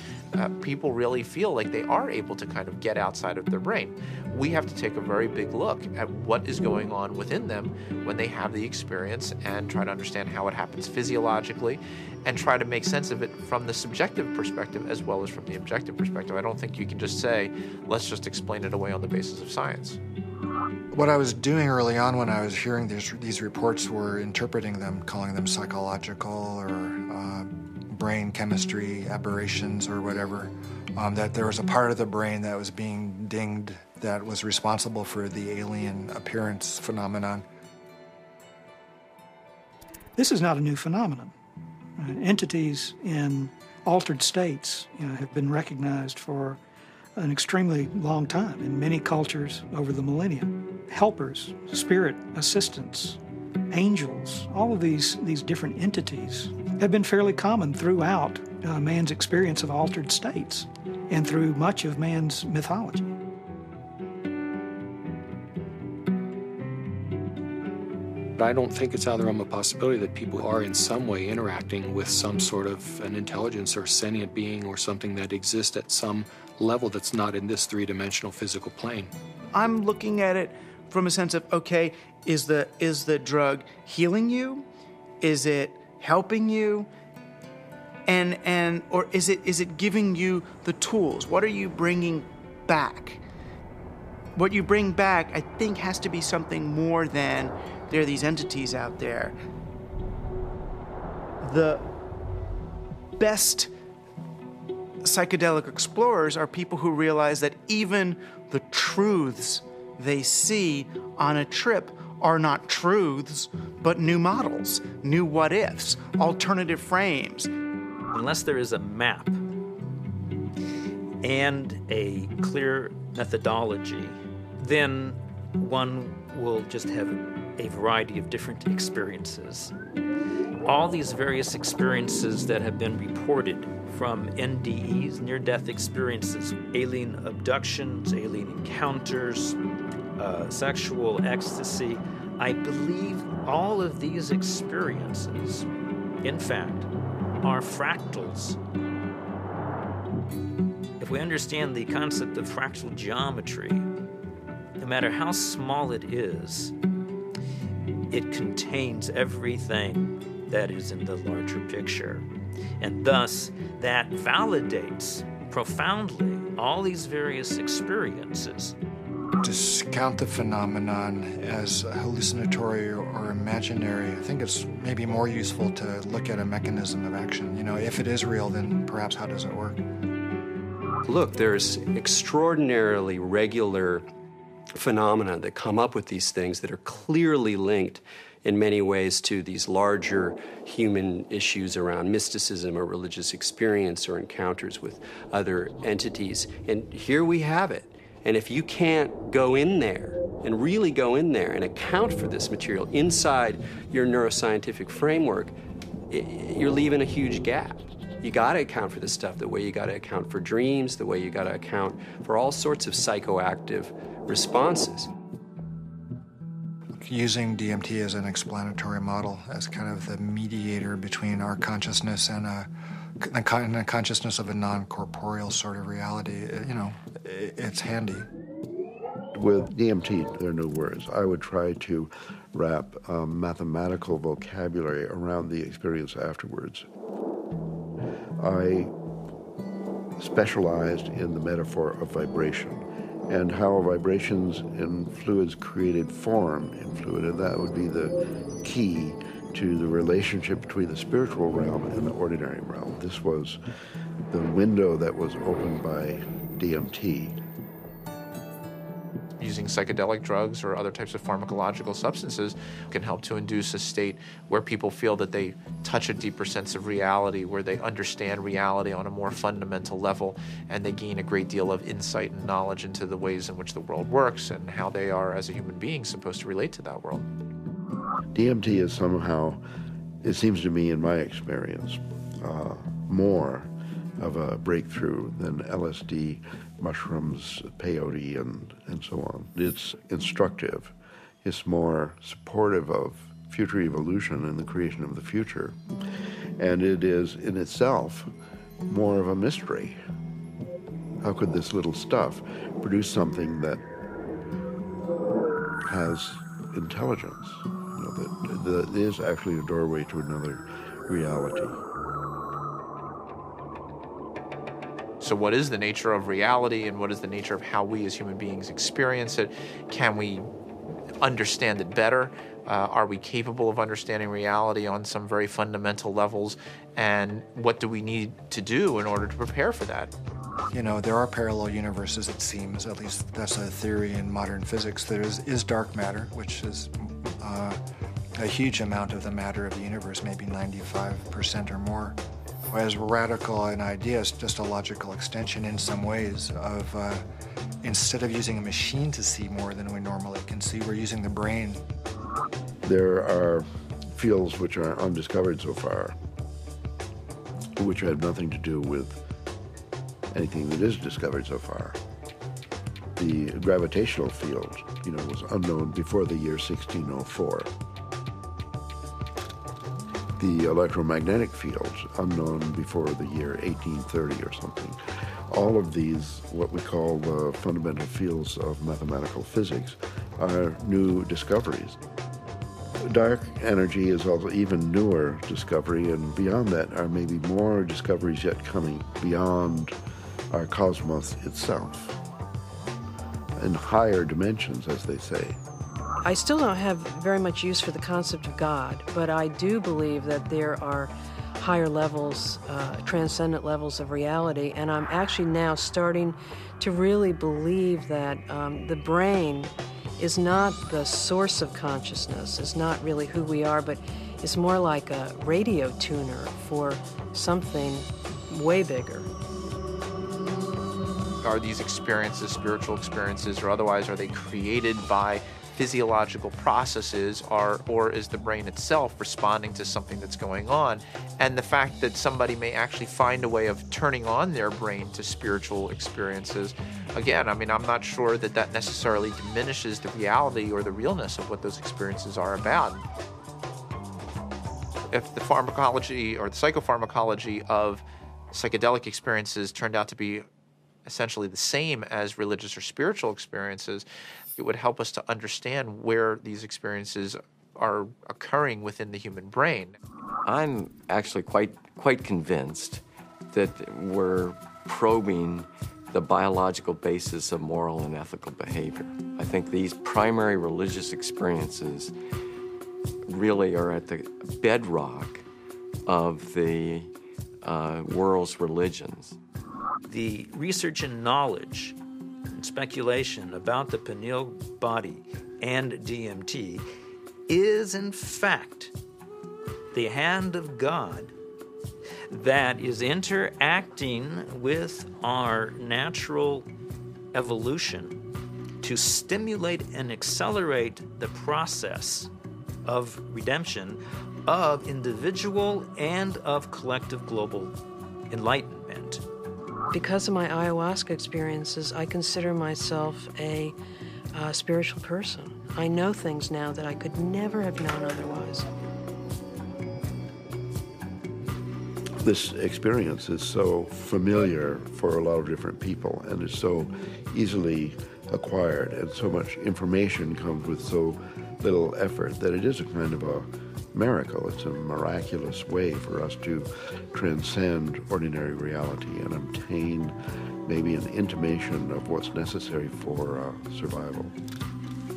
people really feel like they are able to kind of get outside of their brain. We have to take a very big look at what is going on within them when they have the experience and try to understand how it happens physiologically and try to make sense of it from the subjective perspective as well as from the objective perspective. I don't think you can just say, let's just explain it away on the basis of science. What I was doing early on when I was hearing these reports were interpreting them, calling them psychological or brain chemistry aberrations or whatever, that there was a part of the brain that was being dinged that was responsible for the alien appearance phenomenon. This is not a new phenomenon. Entities in altered states have been recognized for an extremely long time in many cultures over the millennia. Helpers, spirit assistants, angels, all of these different entities have been fairly common throughout man's experience of altered states and through much of man's mythology. But I don't think it's out of the realm of possibility that people are in some way interacting with some sort of an intelligence or sentient being or something that exists at some level that's not in this three-dimensional physical plane. I'm looking at it from a sense of, okay, is the drug healing you? Is it helping you? Or is it giving you the tools? What are you bringing back? What you bring back, I think, has to be something more than there are these entities out there. The best psychedelic explorers are people who realize that even the truths they see on a trip are not truths, but new models, new what-ifs, alternative frames. Unless there is a map and a clear methodology, then one will just have a variety of different experiences. All these various experiences that have been reported from NDEs, near-death experiences, alien abductions, alien encounters, sexual ecstasy, I believe all of these experiences, in fact, are fractals. If we understand the concept of fractal geometry, no matter how small it is, it contains everything that is in the larger picture. And thus, that validates profoundly all these various experiences. Discount the phenomenon as hallucinatory or imaginary. I think it's maybe more useful to look at a mechanism of action. If it is real, then perhaps how does it work? Look, there's extraordinarily regular phenomena that come up with these things that are clearly linked in many ways to these larger human issues around mysticism or religious experience or encounters with other entities. And here we have it. And if you can't go in there and really go in there and account for this material inside your neuroscientific framework, you're leaving a huge gap. You got to account for this stuff the way you got to account for dreams, the way you got to account for all sorts of psychoactive responses. Using DMT as an explanatory model, as kind of the mediator between our consciousness and the consciousness of a non-corporeal sort of reality, it's handy. With DMT, there are no words. I would try to wrap mathematical vocabulary around the experience afterwards. I specialized in the metaphor of vibration and how vibrations in fluids created form in fluid, and that would be the key to the relationship between the spiritual realm and the ordinary realm. This was the window that was opened by DMT. Using psychedelic drugs or other types of pharmacological substances can help to induce a state where people feel that they touch a deeper sense of reality, where they understand reality on a more fundamental level, and they gain a great deal of insight and knowledge into the ways in which the world works and how they are, as a human being, supposed to relate to that world. DMT is somehow, it seems to me in my experience, more of a breakthrough than LSD, mushrooms, peyote, and so on. It's instructive. It's more supportive of future evolution and the creation of the future. And it is in itself more of a mystery. How could this little stuff produce something that has intelligence, that is actually a doorway to another reality? So what is the nature of reality, and what is the nature of how we as human beings experience it? Can we understand it better? Are we capable of understanding reality on some very fundamental levels? And what do we need to do in order to prepare for that? You know, there are parallel universes, it seems, at least that's a theory in modern physics. There is dark matter, which is a huge amount of the matter of the universe, maybe 95% or more. As radical an idea, it's just a logical extension in some ways of, instead of using a machine to see more than we normally can see, we're using the brain. There are fields which are undiscovered so far, which have nothing to do with anything that is discovered so far. The gravitational field, was unknown before the year 1604. The electromagnetic field, unknown before the year 1830 or something. All of these, what we call the fundamental fields of mathematical physics, are new discoveries. Dark energy is also even newer discovery, and beyond that are maybe more discoveries yet coming beyond our cosmos itself, in higher dimensions, as they say. I still don't have very much use for the concept of God, but I do believe that there are higher levels, transcendent levels of reality, and I'm actually now starting to really believe that the brain is not the source of consciousness, is not really who we are, but is more like a radio tuner for something way bigger. Are these experiences spiritual experiences, or otherwise are they created by physiological processes, or is the brain itself responding to something that's going on? And the fact that somebody may actually find a way of turning on their brain to spiritual experiences, again, I mean, I'm not sure that that necessarily diminishes the reality or the realness of what those experiences are about. If the pharmacology or the psychopharmacology of psychedelic experiences turned out to be essentially the same as religious or spiritual experiences, it would help us to understand where these experiences are occurring within the human brain. I'm actually quite convinced that we're probing the biological basis of moral and ethical behavior. I think these primary religious experiences really are at the bedrock of the world's religions. The research and knowledge and speculation about the pineal body and DMT is, in fact, the hand of God that is interacting with our natural evolution to stimulate and accelerate the process of redemption of individual and of collective global enlightenment. Because of my ayahuasca experiences, I consider myself a spiritual person. I know things now that I could never have known otherwise. This experience is so familiar for a lot of different people, and is so easily acquired, and so much information comes with so little effort that it is a kind of a miracle. It's a miraculous way for us to transcend ordinary reality and obtain maybe an intimation of what's necessary for survival.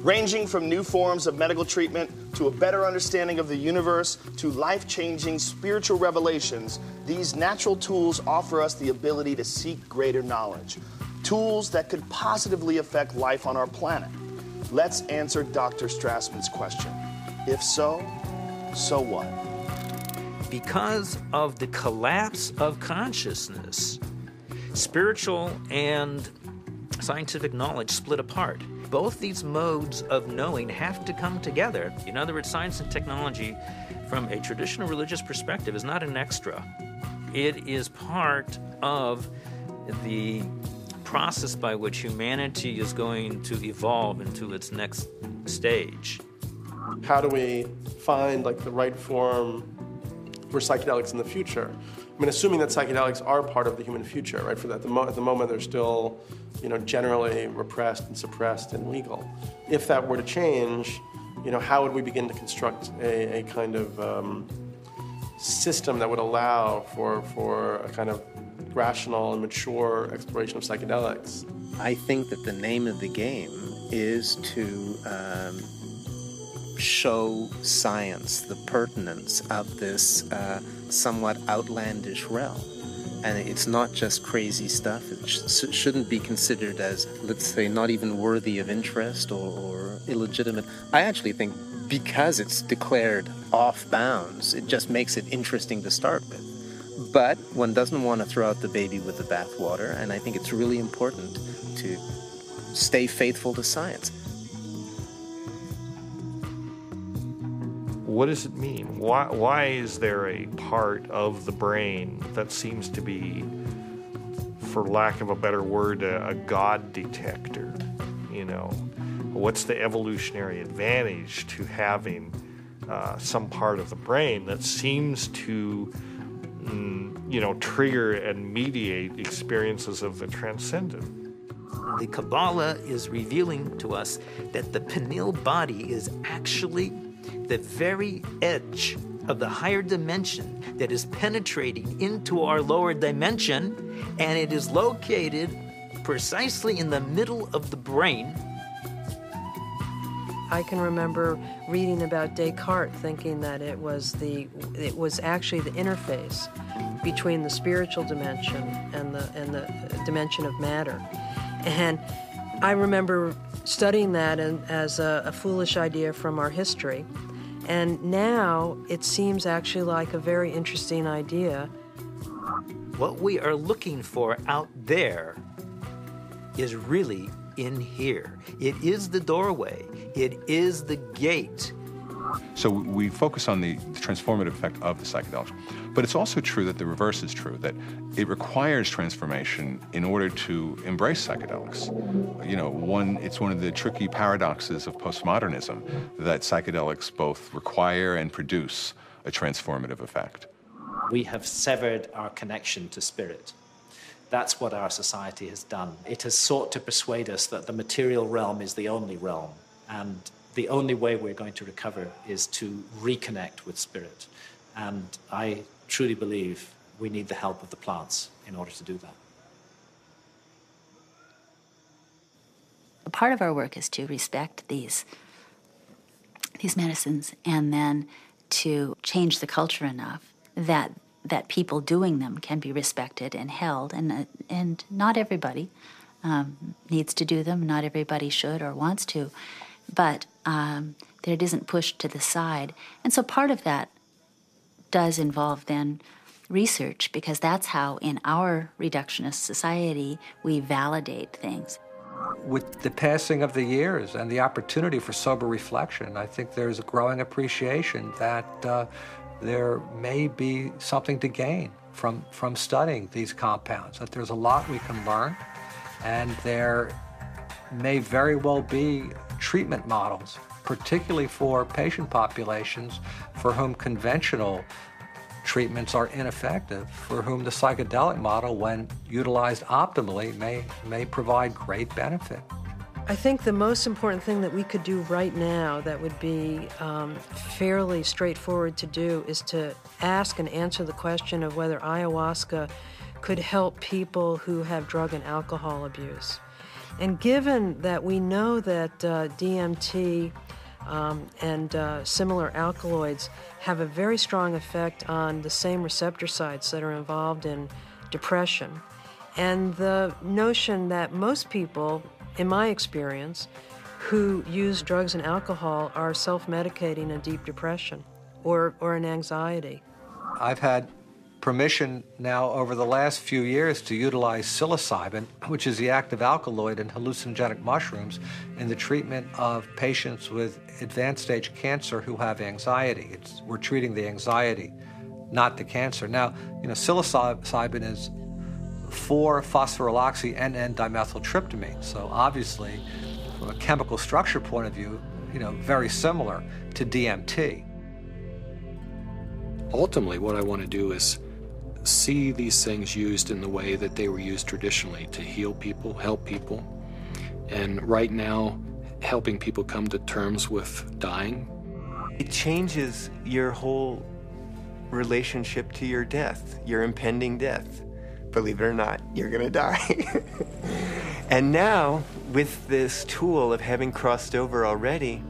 Ranging from new forms of medical treatment to a better understanding of the universe to life-changing spiritual revelations, these natural tools offer us the ability to seek greater knowledge. Tools that could positively affect life on our planet. Let's answer Dr. Strassman's question. If so, so what? Because of the collapse of consciousness, spiritual and scientific knowledge split apart. Both these modes of knowing have to come together. In other words, science and technology, from a traditional religious perspective, is not an extra. It is part of the process by which humanity is going to evolve into its next stage. How do we find like the right form for psychedelics in the future? I mean, assuming that psychedelics are part of the human future, right? For that, at the moment, they're still, generally repressed and suppressed and legal. If that were to change, how would we begin to construct a kind of system that would allow for a kind of rational and mature exploration of psychedelics? I think that the name of the game is to show science the pertinence of this somewhat outlandish realm. And it's not just crazy stuff. It shouldn't be considered as, let's say, not even worthy of interest or illegitimate. I actually think because it's declared off bounds, it just makes it interesting to start with. But one doesn't want to throw out the baby with the bathwater, and I think it's really important to stay faithful to science. What does it mean? Why is there a part of the brain that seems to be, for lack of a better word, a God detector? What's the evolutionary advantage to having some part of the brain that seems to, trigger and mediate experiences of the transcendent? The Kabbalah is revealing to us that the pineal body is actually the very edge of the higher dimension that is penetrating into our lower dimension, and it is located precisely in the middle of the brain. I can remember reading about Descartes, thinking that it was actually the interface between the spiritual dimension and the dimension of matter. And I remember studying that as a foolish idea from our history. And now it seems actually like a very interesting idea. What we are looking for out there is really in here. It is the doorway. It is the gate. So we focus on the transformative effect of the psychedelics. But it's also true that the reverse is true, that it requires transformation in order to embrace psychedelics. It's one of the tricky paradoxes of postmodernism that psychedelics both require and produce a transformative effect. We have severed our connection to spirit. That's what our society has done. It has sought to persuade us that the material realm is the only realm, and the only way we're going to recover is to reconnect with spirit. And I truly believe we need the help of the plants in order to do that. Part of our work is to respect these medicines and then to change the culture enough that people doing them can be respected and held, and not everybody needs to do them, not everybody should or wants to, but that it isn't pushed to the side. And so part of that does involve then research, because that's how in our reductionist society we validate things. With the passing of the years and the opportunity for sober reflection, I think there's a growing appreciation that there may be something to gain from studying these compounds, that there's a lot we can learn, and there may very well be treatment models, particularly for patient populations for whom conventional treatments are ineffective, for whom the psychedelic model, when utilized optimally, may provide great benefit. I think the most important thing that we could do right now that would be fairly straightforward to do is to ask and answer the question of whether ayahuasca could help people who have drug and alcohol abuse. And given that we know that DMT and similar alkaloids have a very strong effect on the same receptor sites that are involved in depression, and the notion that most people, in my experience, who use drugs and alcohol are self-medicating a deep depression or an anxiety. I've had permission now over the last few years to utilize psilocybin, which is the active alkaloid in hallucinogenic mushrooms, in the treatment of patients with advanced stage cancer who have anxiety. We're treating the anxiety, not the cancer. Now, psilocybin is 4-phosphoryloxy-NN-dimethyltryptamine. So obviously, from a chemical structure point of view, very similar to DMT. Ultimately, what I want to do is see these things used in the way that they were used traditionally, to heal people, help people. And right now, helping people come to terms with dying. It changes your whole relationship to your death, your impending death. Believe it or not, you're gonna die. And now, with this tool of having crossed over already,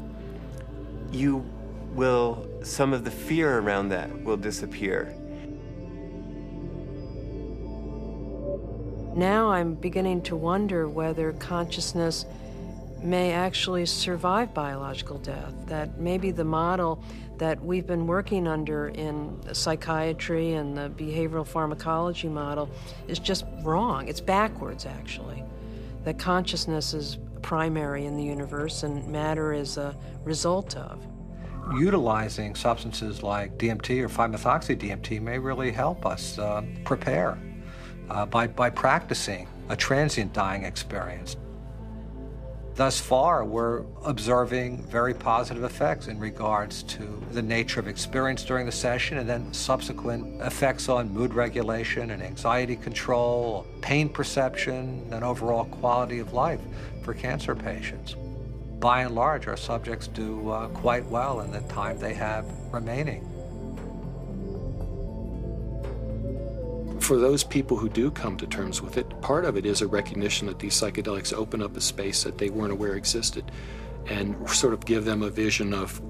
some of the fear around that will disappear. Now I'm beginning to wonder whether consciousness may actually survive biological death, that maybe the model that we've been working under in psychiatry and the behavioral pharmacology model is just wrong. It's backwards, actually. That consciousness is primary in the universe and matter is a result of. Utilizing substances like DMT or 5-methoxy-DMT may really help us prepare by practicing a transient dying experience. Thus far, we're observing very positive effects in regards to the nature of experience during the session and then subsequent effects on mood regulation and anxiety control, pain perception, and overall quality of life for cancer patients. By and large, our subjects do quite well in the time they have remaining. For those people who do come to terms with it, part of it is a recognition that these psychedelics open up a space that they weren't aware existed and sort of give them a vision of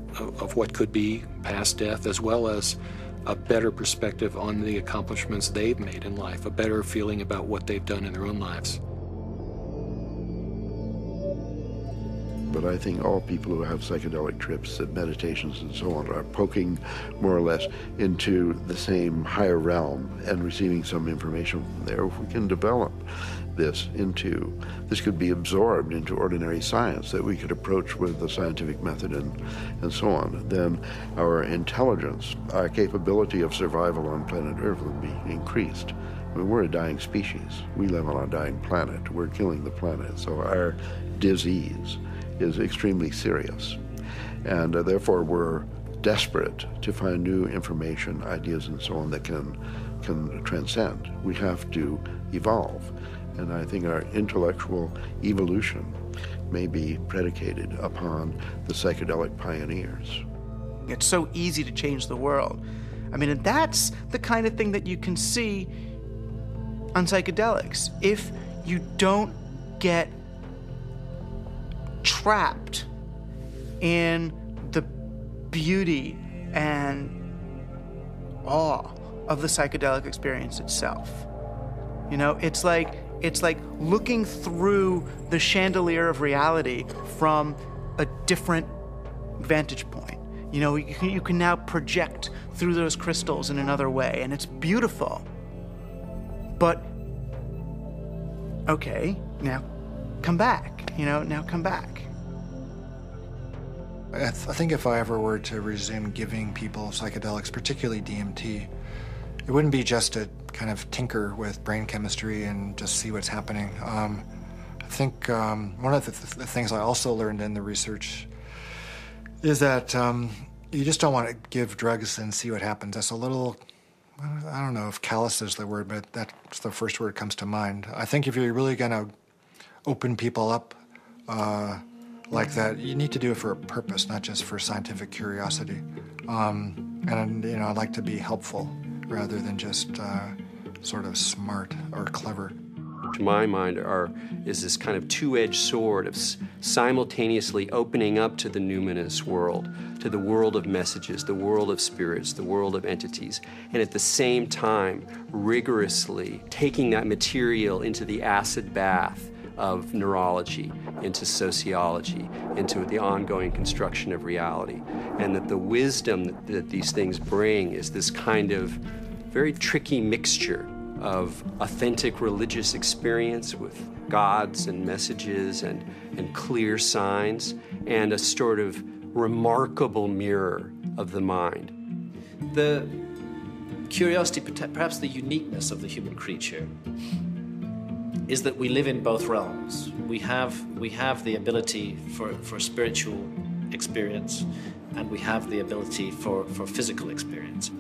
what could be past death, as well as a better perspective on the accomplishments they've made in life, a better feeling about what they've done in their own lives. But I think all people who have psychedelic trips and meditations and so on are poking more or less into the same higher realm and receiving some information from there. If we can develop this could be absorbed into ordinary science that we could approach with the scientific method and so on, then our intelligence, our capability of survival on planet Earth will be increased. I mean, we're a dying species. We live on a dying planet. We're killing the planet. So our disease is extremely serious. And therefore, we're desperate to find new information, ideas, and so on that can transcend. We have to evolve. And I think our intellectual evolution may be predicated upon the psychedelic pioneers. It's so easy to change the world. I mean, and that's the kind of thing that you can see on psychedelics. If you don't get trapped in the beauty and awe of the psychedelic experience itself. You know, it's like looking through the chandelier of reality from a different vantage point. You know, you can now project through those crystals in another way, and it's beautiful. But, okay, now come back. Now come back. I think if I ever were to resume giving people psychedelics, particularly DMT, it wouldn't be just to kind of tinker with brain chemistry and just see what's happening. I think one of the things I also learned in the research is that you just don't want to give drugs and see what happens. That's a little, I don't know if callous is the word, but that's the first word that comes to mind. I think if you're really going to open people up like that, you need to do it for a purpose, not just for scientific curiosity. And I'd like to be helpful rather than just sort of smart or clever. To my mind, is this kind of two-edged sword of simultaneously opening up to the numinous world, to the world of messages, the world of spirits, the world of entities, and at the same time rigorously taking that material into the acid bath of neurology, into sociology, into the ongoing construction of reality. And that the wisdom that these things bring is this kind of very tricky mixture of authentic religious experience with gods and messages and clear signs, and a sort of remarkable mirror of the mind. The curiosity, perhaps the uniqueness of the human creature, is that we live in both realms. We have the ability for spiritual experience, and we have the ability for physical experience.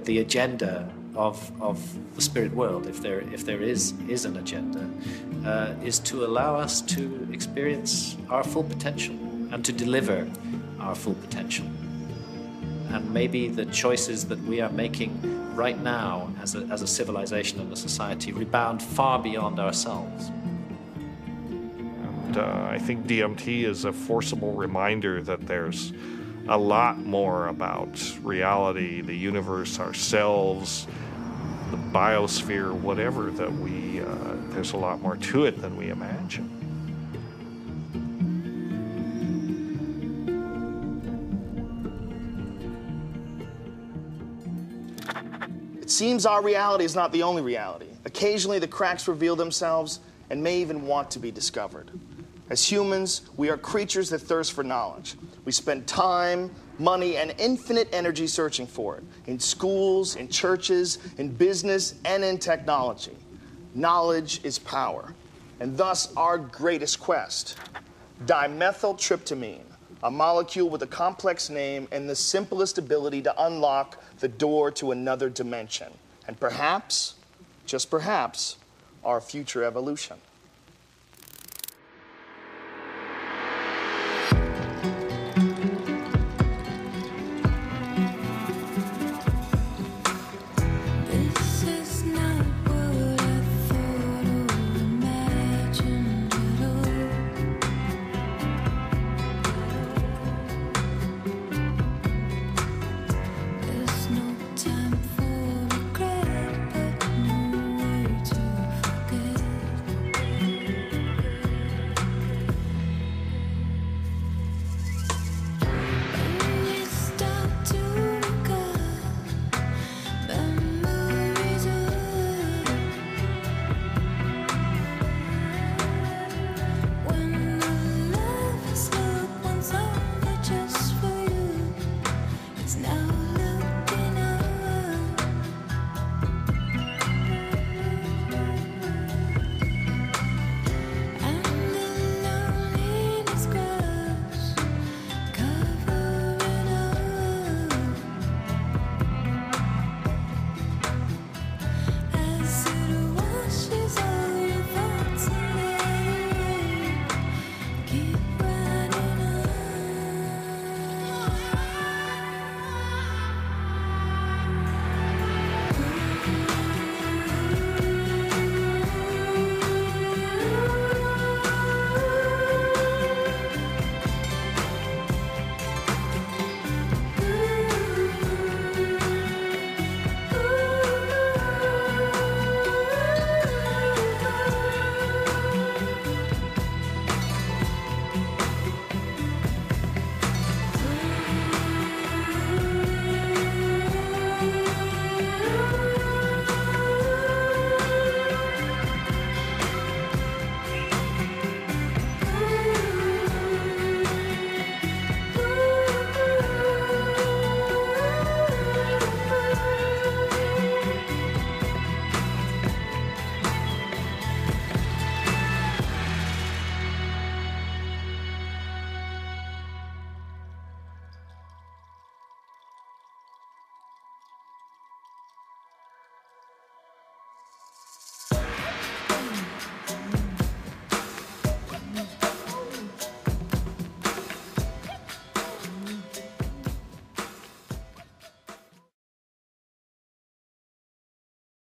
The agenda of the spirit world, if there is an agenda, is to allow us to experience our full potential and to deliver our full potential. And maybe the choices that we are making right now as a civilization and a society rebound far beyond ourselves. And I think DMT is a forcible reminder that there's a lot more about reality, the universe, ourselves, the biosphere, whatever, that there's a lot more to it than we imagine. It seems our reality is not the only reality. Occasionally, the cracks reveal themselves and may even want to be discovered. As humans, we are creatures that thirst for knowledge. We spend time, money, and infinite energy searching for it, in schools, in churches, in business, and in technology. Knowledge is power, and thus our greatest quest. Dimethyltryptamine, a molecule with a complex name and the simplest ability to unlock the door to another dimension, and perhaps, just perhaps, our future evolution.